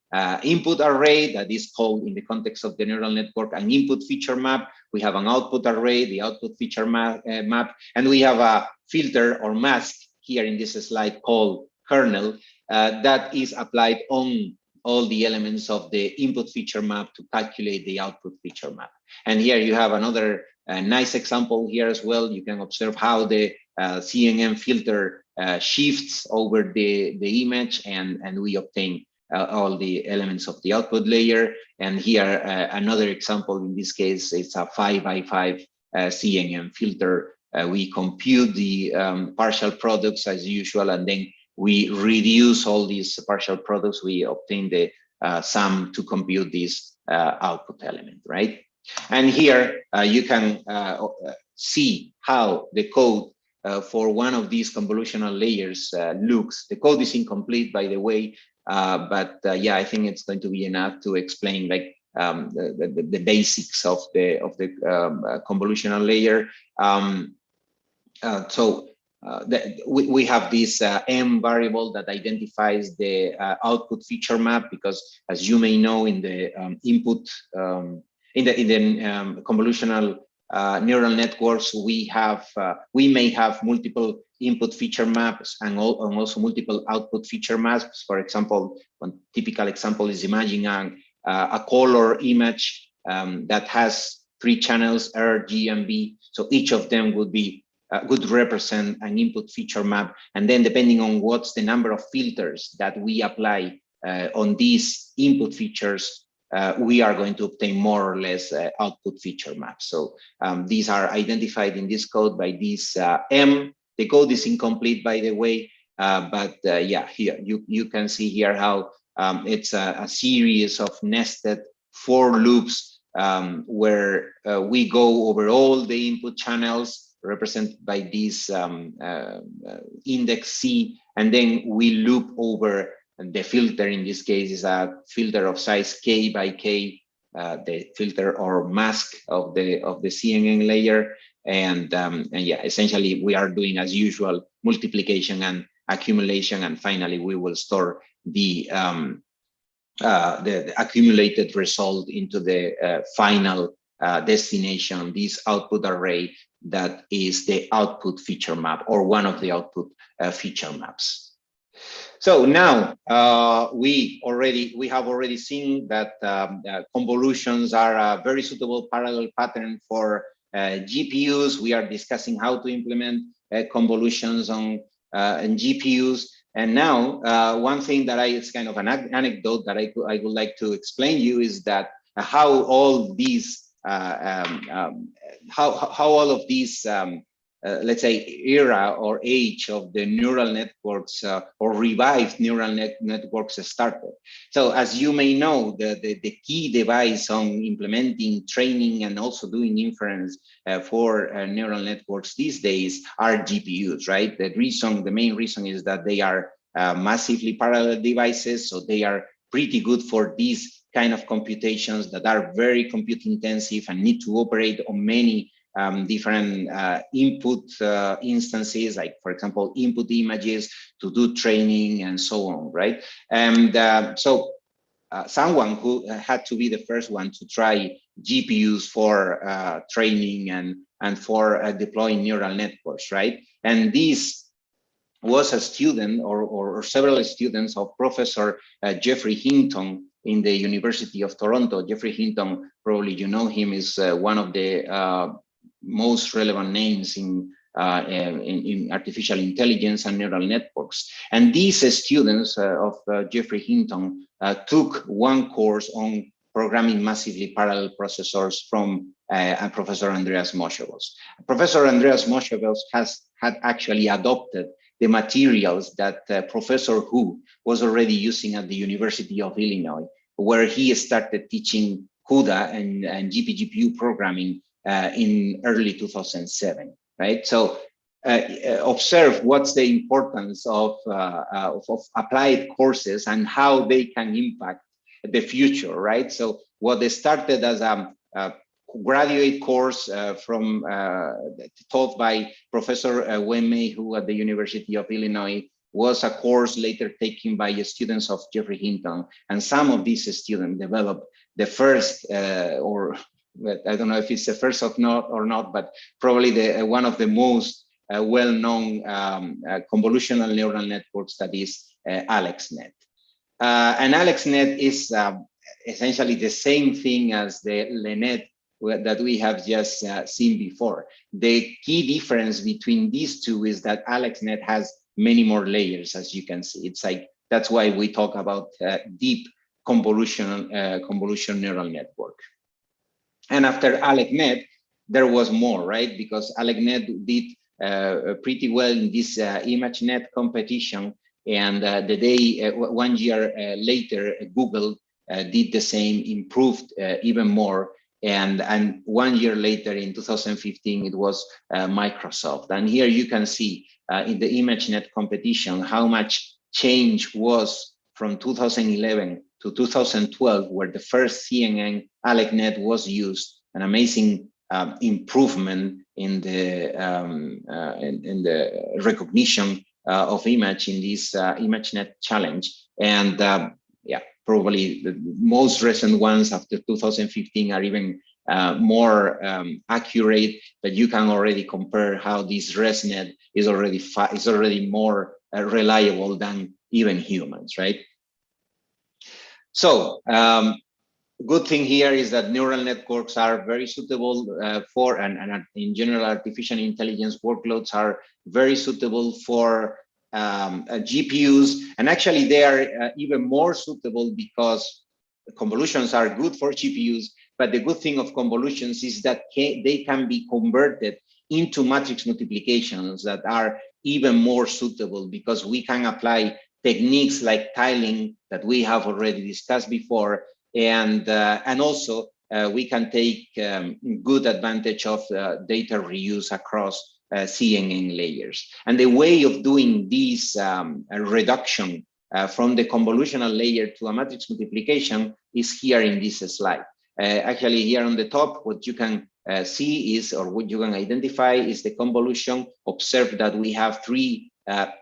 input array that is called, in the context of the neural network, an input feature map. We have an output array, the output feature map, and we have a filter or mask here in this slide called kernel that is applied on all the elements of the input feature map to calculate the output feature map. And here you have another nice example here as well. You can observe how the CNN filter shifts over the image, and we obtain all the elements of the output layer. And here another example, in this case, it's a 5x5 CNN filter. We compute the partial products as usual, and then we reduce all these partial products. We obtain the sum to compute this output element, right? And here you can see how the code for one of these convolutional layers looks. The code is incomplete, by the way, but yeah, I think it's going to be enough to explain like the basics of the convolutional layer. We have this M variable that identifies the output feature map, because, as you may know, in the input in the convolutional neural networks, we may have multiple input feature maps and also multiple output feature maps. For example, one typical example is imagining a color image that has 3 channels, R, G, and B. So each of them would represent an input feature map. And then depending on what's the number of filters that we apply on these input features, we are going to obtain more or less output feature maps. So these are identified in this code by this M. The code is incomplete, by the way, but yeah, here you can see here how it's a series of nested for loops where we go over all the input channels represented by this index C, and then we loop over the filter. In this case is a filter of size K by K, the filter or mask of the CNN layer, and yeah, essentially we are doing as usual multiplication and accumulation, and finally we will store the accumulated result into the final destination, this output array that is the output feature map, or one of the output feature maps. So now we have already seen that convolutions are a very suitable parallel pattern for GPUs. We are discussing how to implement convolutions on GPUs. And now one thing that it's kind of an anecdote that I would like to explain to you is that how all these how all of these let's say era or age of the neural networks or revived neural networks started. So as you may know, the key device on implementing training and also doing inference for neural networks these days are GPUs, right? The main reason is that they are massively parallel devices, so they are pretty good for these kind of computations that are very compute intensive and need to operate on many different input instances, like for example input images to do training and so on, right? And so someone who had to be the first one to try GPUs for training and for deploying neural networks, right? And this was a student or several students of Professor Geoffrey Hinton in the University of Toronto. Geoffrey Hinton, probably you know him, is one of the most relevant names in artificial intelligence and neural networks. And these students of Geoffrey Hinton took one course on programming massively parallel processors from Professor Andreas Moschewitz. Professor Andreas Moschewitz had actually adopted the materials that Professor Hu was already using at the University of Illinois, where he started teaching CUDA and GPGPU programming in early 2007, right? So observe what's the importance of applied courses and how they can impact the future, right? So what they started as a graduate course taught by Professor Wen Mei Hu at the University of Illinois was a course later taken by students of Geoffrey Hinton, and some of these students developed the first or I don't know if it's the first or not, but probably one of the most well-known convolutional neural networks, that is AlexNet. And AlexNet is essentially the same thing as the LeNet that we have just seen before. The key difference between these two is that AlexNet has many more layers, as you can see. It's like, that's why we talk about deep convolution neural network. And after AlexNet, there was more, right? Because AlexNet did pretty well in this ImageNet competition. And the day, 1 year later, Google did the same, improved even more. And 1 year later, in 2015, it was Microsoft. And here you can see in the ImageNet competition how much change was from 2011 to 2012, where the first CNN AlexNet was used. An amazing improvement in the recognition of image in this ImageNet challenge. And yeah, probably the most recent ones after 2015 are even more accurate, but you can already compare how this ResNet is already more reliable than even humans, right? So good thing here is that neural networks are very suitable for, and in general, artificial intelligence workloads are very suitable for GPUs. And actually, they are even more suitable because convolutions are good for GPUs. But the good thing of convolutions is that they can be converted into matrix multiplications that are even more suitable, because we can apply techniques like tiling that we have already discussed before, and also we can take good advantage of data reuse across CNN layers. And the way of doing this reduction from the convolutional layer to a matrix multiplication is here in this slide. Actually, here on the top, what you can see is, or what you can identify is the convolution. Observe that we have 3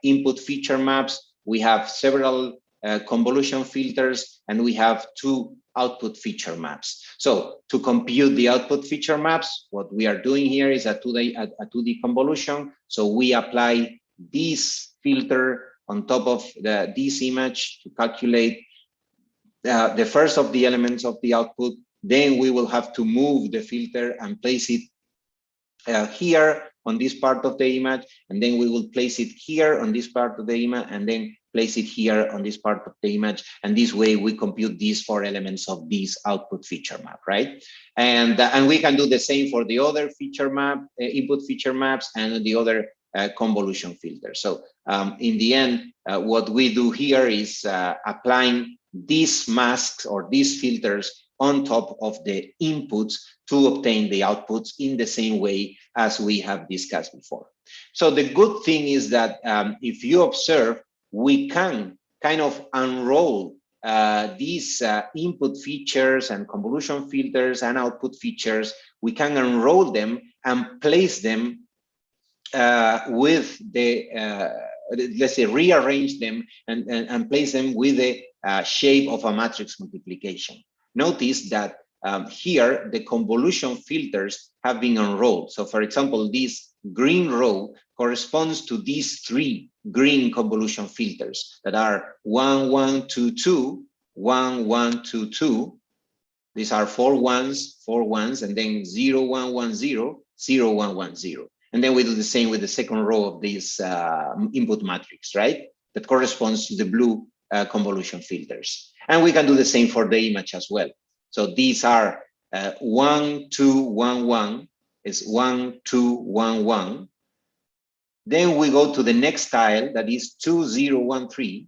input feature maps, we have several convolution filters, and we have 2 output feature maps. So to compute the output feature maps, what we are doing here is a 2D convolution. So we apply this filter on top of this image to calculate the first of the elements of the output. Then we will have to move the filter and place it here on this part of the image, and then we will place it here on this part of the image, and then place it here on this part of the image. And this way we compute these 4 elements of this output feature map, right? And we can do the same for the other feature map, input feature maps, and the other convolution filter. So in the end, what we do here is applying these masks or these filters on top of the inputs to obtain the outputs in the same way as we have discussed before. So the good thing is that if you observe, we can kind of unroll these input features and convolution filters and output features. We can unroll them and place them with the, let's say, rearrange them and place them with the shape of a matrix multiplication. Notice that here the convolution filters have been unrolled. So for example, this green row corresponds to these 3 green convolution filters that are 1, 1, 2, 2, 1, 1, 2, 2. These are 4 ones, and then 0, 1, 1, 0, 0, 1, 1, 0. And then we do the same with the second row of this input matrix, right? That corresponds to the blue convolution filters. And we can do the same for the image as well. So these are 1, 2, 1, 1 is 1, 2, 1, 1. Then we go to the next tile, that is 2, 0, 1, 3.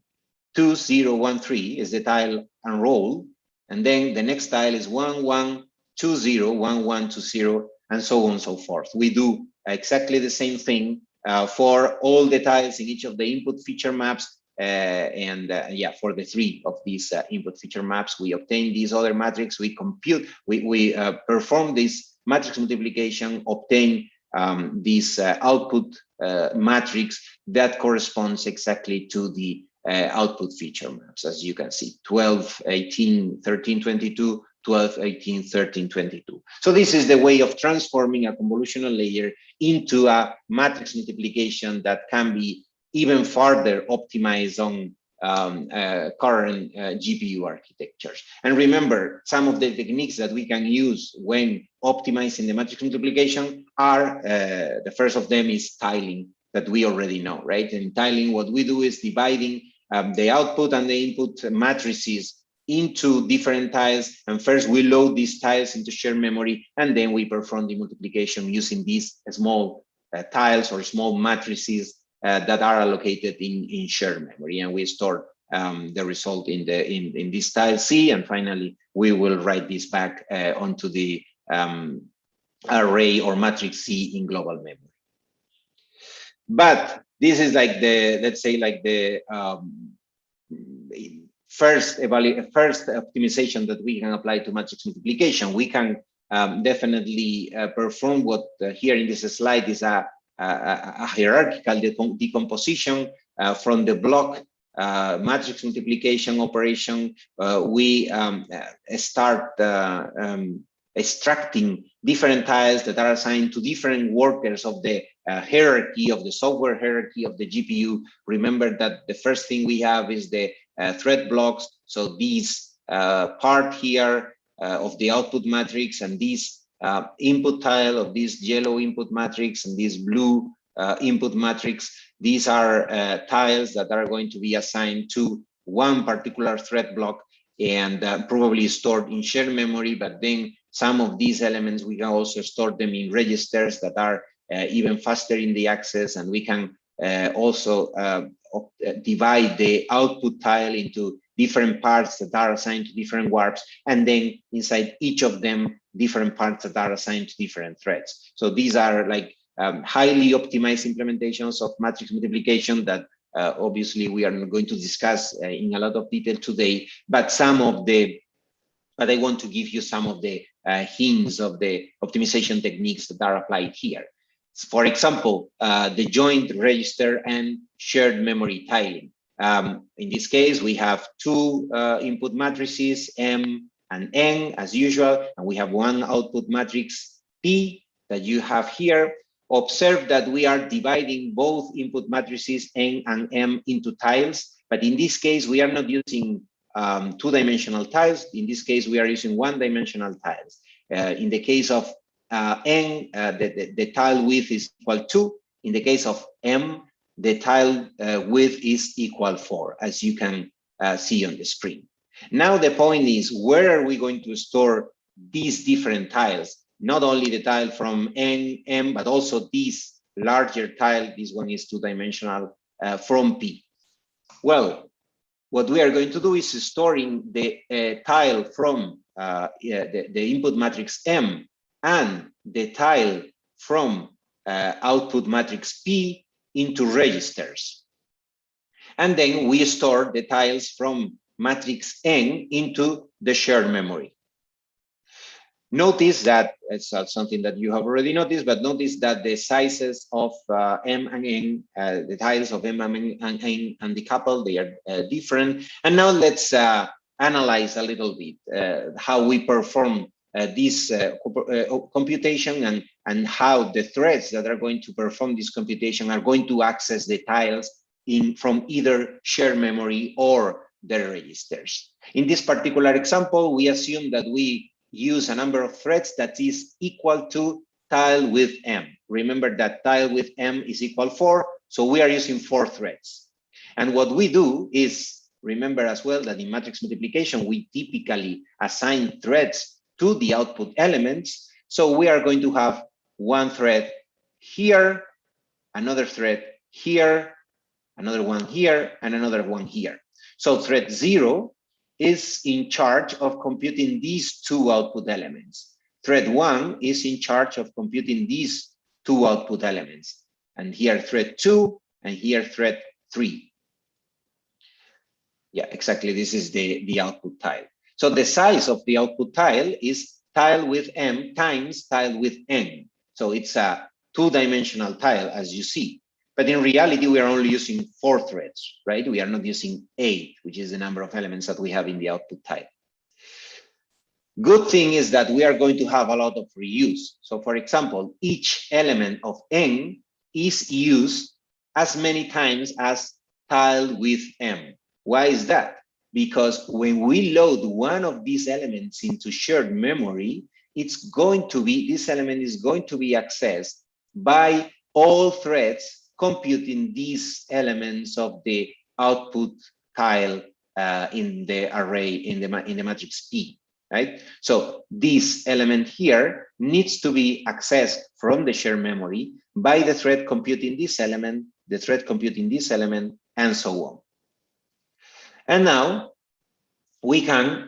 2, 0, 1, 3 is the tile unrolled. And then the next tile is 1, 1, 2, 0, 1, 1, 2, 0, and so on and so forth. We do exactly the same thing for all the tiles in each of the input feature maps. Yeah, for the 3 of these input feature maps, we obtain these other matrix, we compute, we perform this matrix multiplication, obtain this output matrix that corresponds exactly to the output feature maps, as you can see, 12, 18, 13, 22, 12, 18, 13, 22. So this is the way of transforming a convolutional layer into a matrix multiplication that can be even further optimized on current GPU architectures. And remember, some of the techniques that we can use when optimizing the matrix multiplication are, the first of them is tiling, that we already know, right? In tiling, what we do is dividing the output and the input matrices into different tiles. And first we load these tiles into shared memory, and then we perform the multiplication using these small tiles or small matrices that are allocated in shared memory, and we store the result in this tile C, and finally we will write this back onto the array or matrix C in global memory. But this is like the, let's say, like the first optimization that we can apply to matrix multiplication. We can definitely perform what here in this slide is a hierarchical decomposition from the block matrix multiplication operation. We start extracting different tiles that are assigned to different workers of the hierarchy, of the software hierarchy of the GPU. Remember that the first thing we have is the thread blocks. So these part here of the output matrix, and this input tile of this yellow input matrix, and this blue input matrix, these are tiles that are going to be assigned to one particular thread block and probably stored in shared memory. But then some of these elements, we can also store them in registers that are even faster in the access, and we can also divide the output tile into different parts that are assigned to different warps, and then inside each of them, different parts that are assigned to different threads. So these are like highly optimized implementations of matrix multiplication that obviously we are not going to discuss in a lot of detail today, but I want to give you some of the hints of the optimization techniques that are applied here. For example, the joint register and shared memory tiling. In this case, we have two input matrices, M and N, as usual, and we have one output matrix, P, that you have here. Observe that we are dividing both input matrices, N and M, into tiles, but in this case, we are not using two-dimensional tiles. In this case, we are using one-dimensional tiles. In the case of N, the tile width is equal 2. In the case of M, the tile width is equal 4, as you can see on the screen. Now the point is, where are we going to store these different tiles? Not only the tile from N, M, but also this larger tile, this one is two-dimensional, from P. Well, what we are going to do is storing the tile from the input matrix M and the tile from output matrix P into registers. And then we store the tiles from matrix N into the shared memory. Notice that it's something that you have already noticed, but notice that the sizes of M and N, the tiles of M and N and the couple, they are different. And now let's analyze a little bit how we perform this computation and how the threads that are going to perform this computation are going to access the tiles from either shared memory or the registers. In this particular example, we assume that we use a number of threads that is equal to tile width M. Remember that tile width M is equal 4, so we are using 4 threads. And what we do is, remember as well that in matrix multiplication, we typically assign threads to the output elements. So we are going to have one thread here, another thread here, another one here, and another one here. So thread 0 is in charge of computing these two output elements. Thread 1 is in charge of computing these two output elements. And here thread 2, and here thread 3. Yeah, exactly, this is the output tile. So the size of the output tile is tile width M times tile width N. So it's a two-dimensional tile, as you see. But in reality, we are only using 4 threads, right? We are not using 8, which is the number of elements that we have in the output tile. Good thing is that we are going to have a lot of reuse. So for example, each element of N is used as many times as tile width M. Why is that? Because when we load one of these elements into shared memory, it's going to be, this element is going to be accessed by all threads computing these elements of the output tile in the array in the matrix P, right? So this element here needs to be accessed from the shared memory by the thread computing this element, the thread computing this element, and so on. And now we can,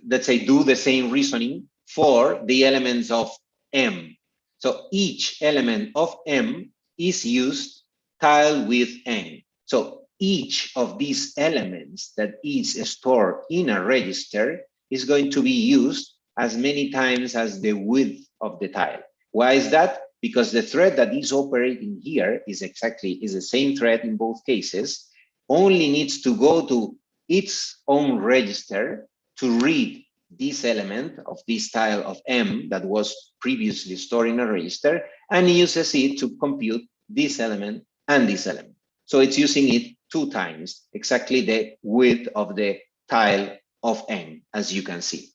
let's say, do the same reasoning for the elements of M. So each element of M is used tile width N. So each of these elements that is stored in a register is going to be used as many times as the width of the tile. Why is that? Because the thread that is operating here is the same thread in both cases, only needs to go to its own register to read this element of this tile of M that was previously stored in a register, and uses it to compute this element and this element. So it's using it 2 times, exactly the width of the tile of N, as you can see.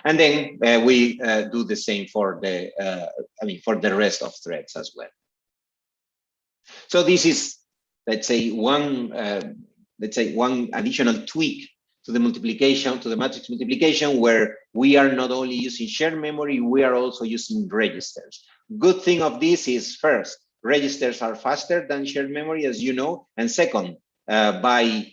And then we do the same for the, for the rest of threads as well. So this is, let's say, one additional tweak to the multiplication, to the matrix multiplication, where we are not only using shared memory, we are also using registers. Good thing of this is, first, registers are faster than shared memory, as you know, and second, by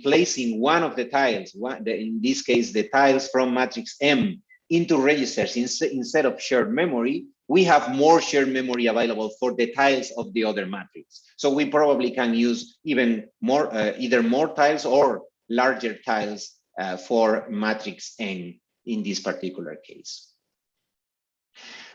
placing one of the tiles, in this case, the tiles from matrix M into registers instead of shared memory, we have more shared memory available for the tiles of the other matrix. So we probably can use even more, either more tiles or larger tiles for matrix N in this particular case.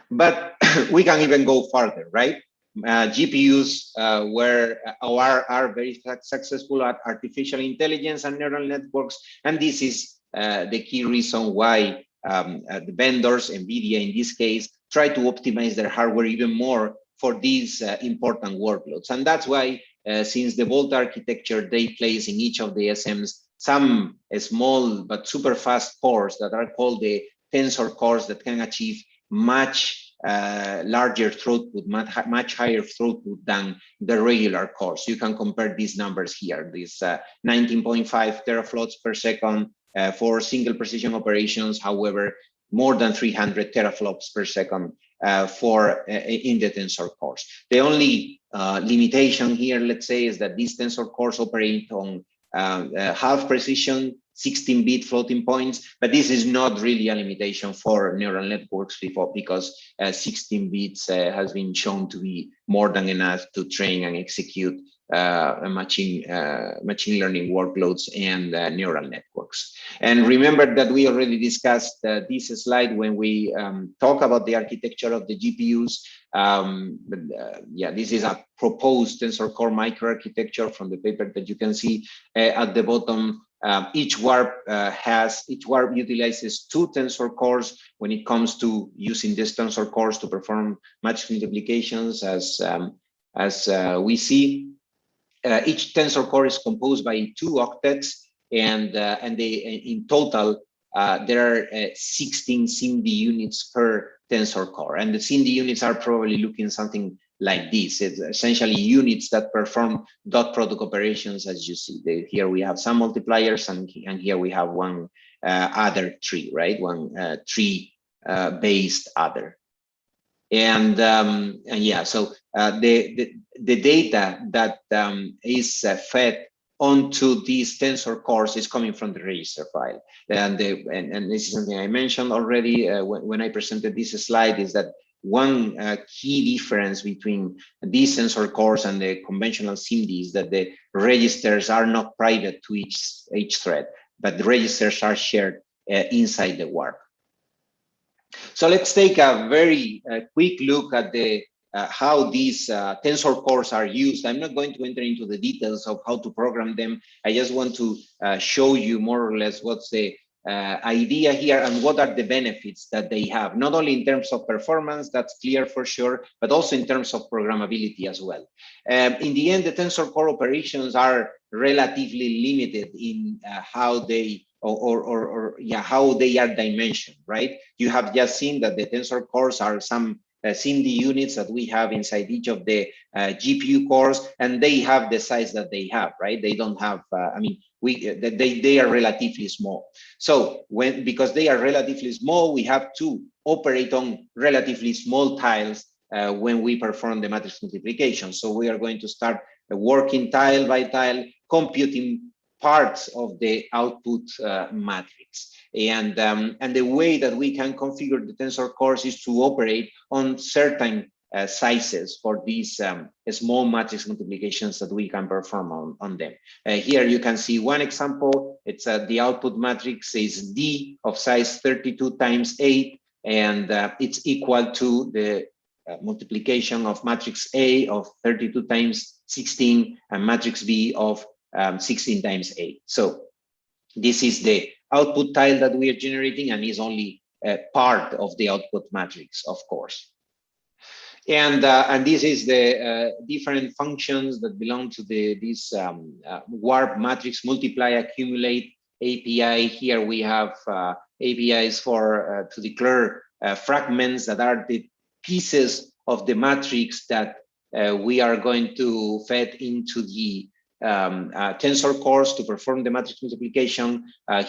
But we can even go further, right? GPUs are very successful at artificial intelligence and neural networks, and this is the key reason why the vendors, NVIDIA in this case, try to optimize their hardware even more for these important workloads. And that's why, since the Volt architecture, they place in each of the SMs some small but super fast cores that are called the tensor cores that can achieve much larger throughput, much higher throughput than the regular cores. You can compare these numbers here. This 19.5 teraflops per second for single precision operations, however, more than 300 teraflops per second for in the tensor cores. The only limitation here, let's say, is that these tensor cores operate on half precision 16-bit floating points, but this is not really a limitation for neural networks before, because 16 bits has been shown to be more than enough to train and execute machine learning workloads and neural networks. And remember that we already discussed this slide when we talk about the architecture of the GPUs. Yeah, this is a proposed tensor core microarchitecture from the paper that you can see at the bottom. Each warp utilizes 2 tensor cores when it comes to using these tensor cores to perform matrix multiplications, as we see. Each tensor core is composed by 2 octets, and in total there are 16 SIMD units per tensor core, and the SIMD units are probably looking something like this. It's essentially units that perform dot product operations, as you see. Here we have some multipliers, and here we have one other tree, right? One tree based other. And yeah, so the data that is fed onto these tensor cores is coming from the register file. And this is something I mentioned already when I presented this slide, is that one key difference between these tensor cores and the conventional SIMD is that the registers are not private to each thread, but the registers are shared inside the warp. So let's take a very quick look at the how these tensor cores are used. I'm not going to enter into the details of how to program them. I just want to show you more or less what's the idea here and what are the benefits that they have, not only in terms of performance, that's clear for sure, but also in terms of programmability as well. In the end, the tensor core operations are relatively limited in how they how they are dimensioned, right? You have just seen that the tensor cores are some SIMD units that we have inside each of the GPU cores, and they have the size that they have, right? They don't have, I mean, they are relatively small. So because they are relatively small, we have to operate on relatively small tiles when we perform the matrix multiplication. So we are going to start working tile by tile, computing parts of the output matrix. And the way that we can configure the tensor cores is to operate on certain sizes for these small matrix multiplications that we can perform on them. Here you can see one example. It's the output matrix is D of size 32 times 8, and it's equal to the multiplication of matrix A of 32 times 16 and matrix B of 16 times 8. So this is the output tile that we are generating, and is only part of the output matrix, of course. And this is the different functions that belong to this warp matrix multiply accumulate API. Here we have APIs for to declare fragments that are the pieces of the matrix that we are going to feed into the tensor cores to perform the matrix multiplication.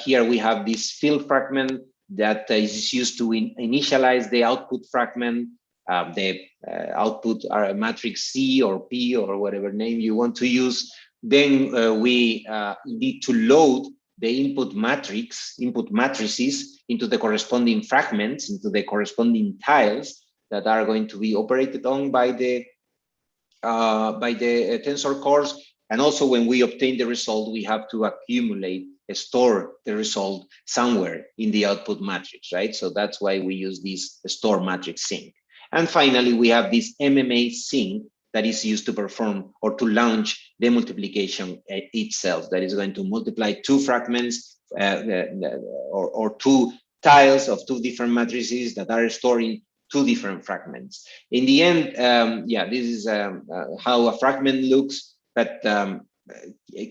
Here we have this fill fragment that is used to initialize the output fragment. The output are matrix C or P or whatever name you want to use Then we need to load the input matrices into the corresponding fragments, into the corresponding tiles that are going to be operated on by the tensor cores. And also when we obtain the result, we have to store the result somewhere in the output matrix, right? So that's why we use this store matrix sync. And finally, we have this MMA sync that is used to perform or to launch the multiplication itself, that is going to multiply two fragments or two tiles of two different matrices that are storing two different fragments. In the end, yeah, this is how a fragment looks, but a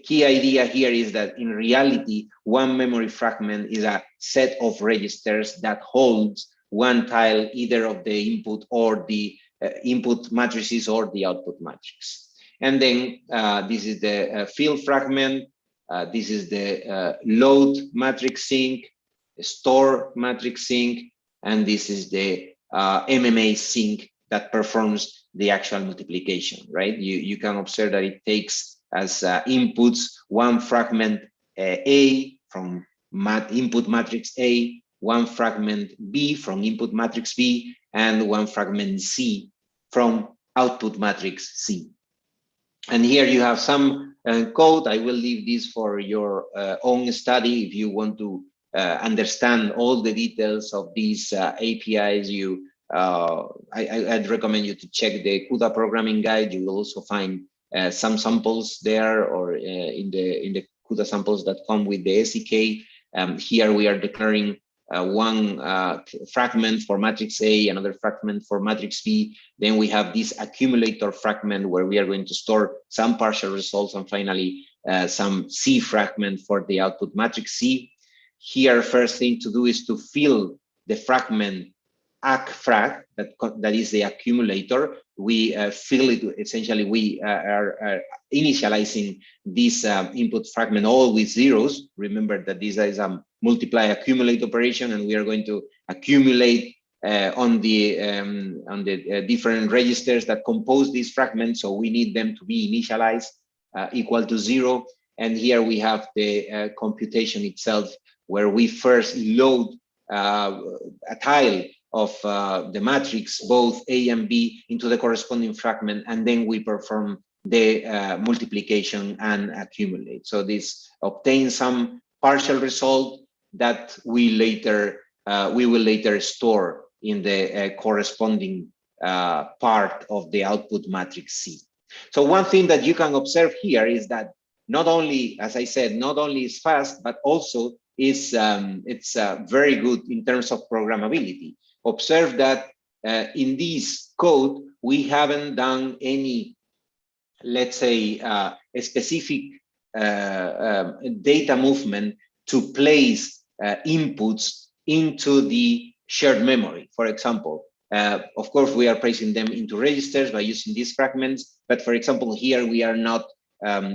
key idea here is that in reality, one memory fragment is a set of registers that holds one tile, either of the input or the input matrices or the output matrix. And then this is the field fragment. This is the load matrix sync, store matrix sync, and this is the MMA sync that performs the actual multiplication, right? You can observe that it takes as inputs one fragment A from input matrix A, one fragment B from input matrix B, and one fragment C from output matrix C. And here you have some code. I will leave this for your own study. If you want to understand all the details of these APIs, I'd recommend you to check the CUDA programming guide. You will also find some samples there, or in the CUDA samples that come with the SDK. Here we are declaring one fragment for matrix A, another fragment for matrix B. Then we have this accumulator fragment where we are going to store some partial results, and finally some C fragment for the output matrix C. Here, first thing to do is to fill the fragment ACC_frag, that is the accumulator. We fill it, essentially we are initializing this input fragment all with zeros. Remember that this is a multiply accumulate operation, and we are going to accumulate on the different registers that compose these fragments. So we need them to be initialized equal to 0. And here we have the computation itself, where we first load a tile of the matrix, both A and B, into the corresponding fragment, and then we perform the multiplication and accumulate. So this obtains some partial result that we will later store in the corresponding part of the output matrix C. So one thing that you can observe here is that not only, as I said, not only is fast, but also is it's very good in terms of programmability. Observe that in this code, we haven't done any, let's say, a specific data movement to place inputs into the shared memory. For example, of course, we are placing them into registers by using these fragments. But for example, here we are not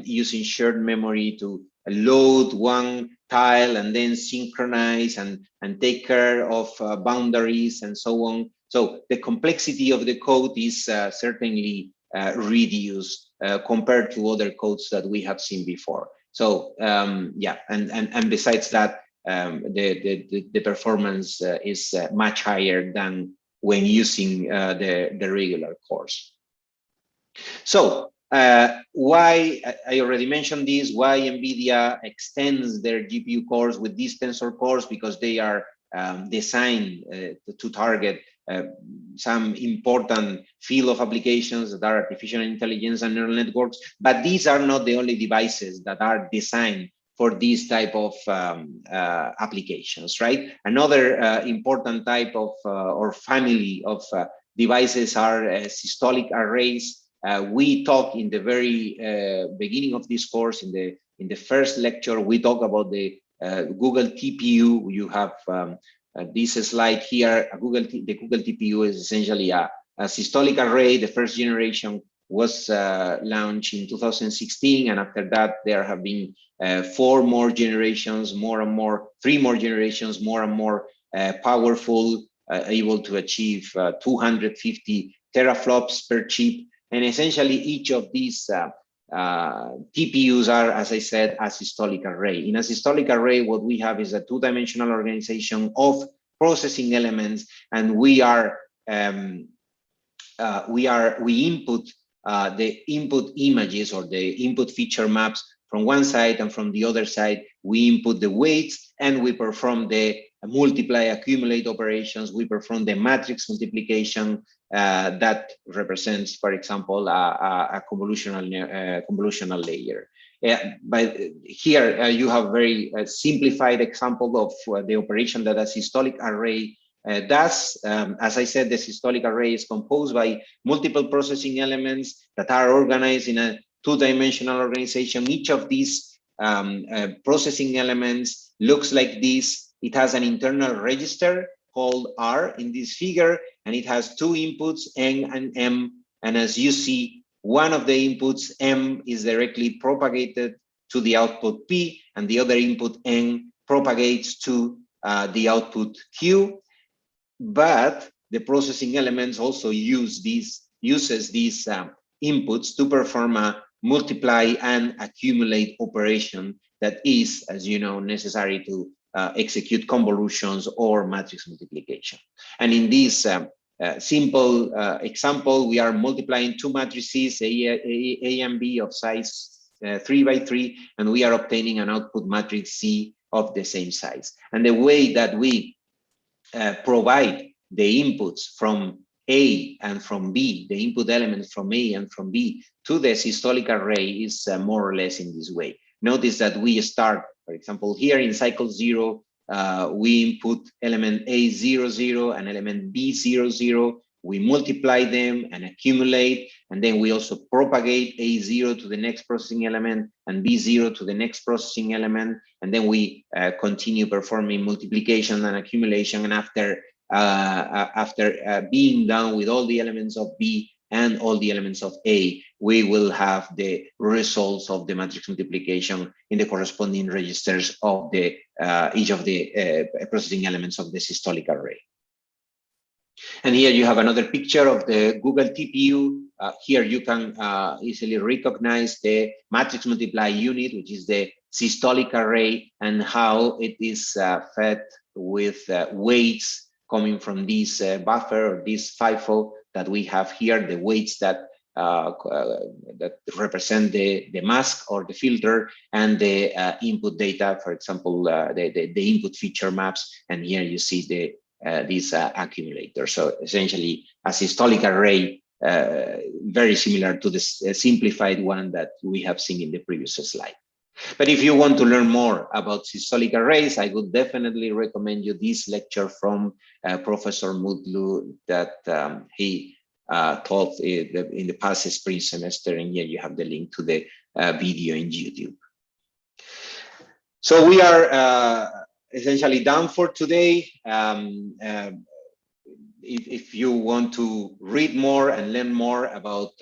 using shared memory to load one tile and then synchronize and take care of boundaries and so on. So the complexity of the code is certainly reduced compared to other codes that we have seen before. So yeah, and besides that, the performance is much higher than when using the regular cores. So why, I already mentioned this, why NVIDIA extends their GPU cores with these tensor cores? Because they are designed to target some important field of applications that are artificial intelligence and neural networks. But these are not the only devices that are designed for these type of applications, right? Another important type of or family of devices are systolic arrays. We talk in the very beginning of this course, in the first lecture, we talk about the Google TPU. You have this slide here. The Google TPU is essentially a systolic array. The first generation was launched in 2016, and after that there have been 4 more generations, three more generations, more and more powerful, able to achieve 250 teraflops per chip. And essentially each of these TPUs are, as I said, a systolic array. In a systolic array, what we have is a two-dimensional organization of processing elements, and we input the input images or the input feature maps from one side, and from the other side, we input the weights, and we perform the multiply, accumulate operations. We perform the matrix multiplication that represents, for example, a convolutional layer. But here you have very simplified example of the operation that a systolic array does. As I said, the systolic array is composed by multiple processing elements that are organized in a two-dimensional organization. Each of these processing elements looks like this. It has an internal register called R in this figure, and it has two inputs, N and M. And as you see, one of the inputs, M, is directly propagated to the output P, and the other input, N, propagates to the output Q. But the processing elements also uses these inputs to perform a multiply and accumulate operation that is, as you know, necessary to execute convolutions or matrix multiplication. And in this simple example, we are multiplying two matrices, A and B of size 3 by 3, and we are obtaining an output matrix C of the same size. And the way that we provide the inputs from A and from B, the input elements from A and from B to the systolic array is more or less in this way. Notice that we start, for example, here in cycle 0, we input element A00 and element B00. We multiply them and accumulate, and then we also propagate A0 to the next processing element and B0 to the next processing element, and then we continue performing multiplication and accumulation. And after being done with all the elements of B and all the elements of A, we will have the results of the matrix multiplication in the corresponding registers of the each of the processing elements of the systolic array. And here you have another picture of the Google TPU. Here you can easily recognize the matrix multiply unit, which is the systolic array, and how it is fed with weights coming from this buffer or this FIFO that we have here, the weights that represent the mask or the filter, and the input data, for example, the input feature maps. And here you see the this accumulator. So essentially a systolic array, very similar to the simplified one that we have seen in the previous slide. But if you want to learn more about systolic arrays, I would definitely recommend you this lecture from Professor Mutlu that he taught in the past spring semester, and here you have the link to the video in YouTube. So we are essentially done for today. If you want to read more and learn more about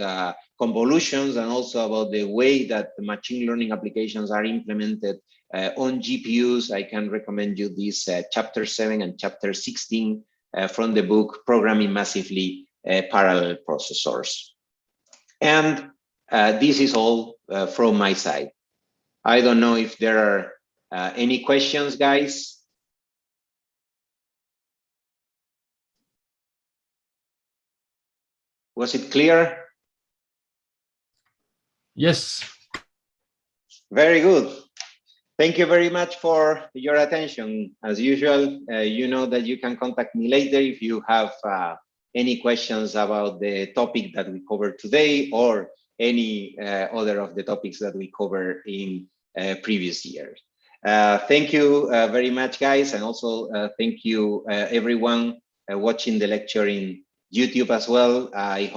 convolutions and also about the way that the machine learning applications are implemented on GPUs, I can recommend you this chapter 7 and chapter 16 from the book Programming Massively Parallel Processors. And this is all from my side. I don't know if there are any questions, guys? Was it clear? Yes. Very good. Thank you very much for your attention. As usual, you know that you can contact me later if you have any questions about the topic that we covered today or any other of the topics that we covered in previous years. Thank you very much, guys. And also thank you everyone watching the lecture in YouTube as well. I hope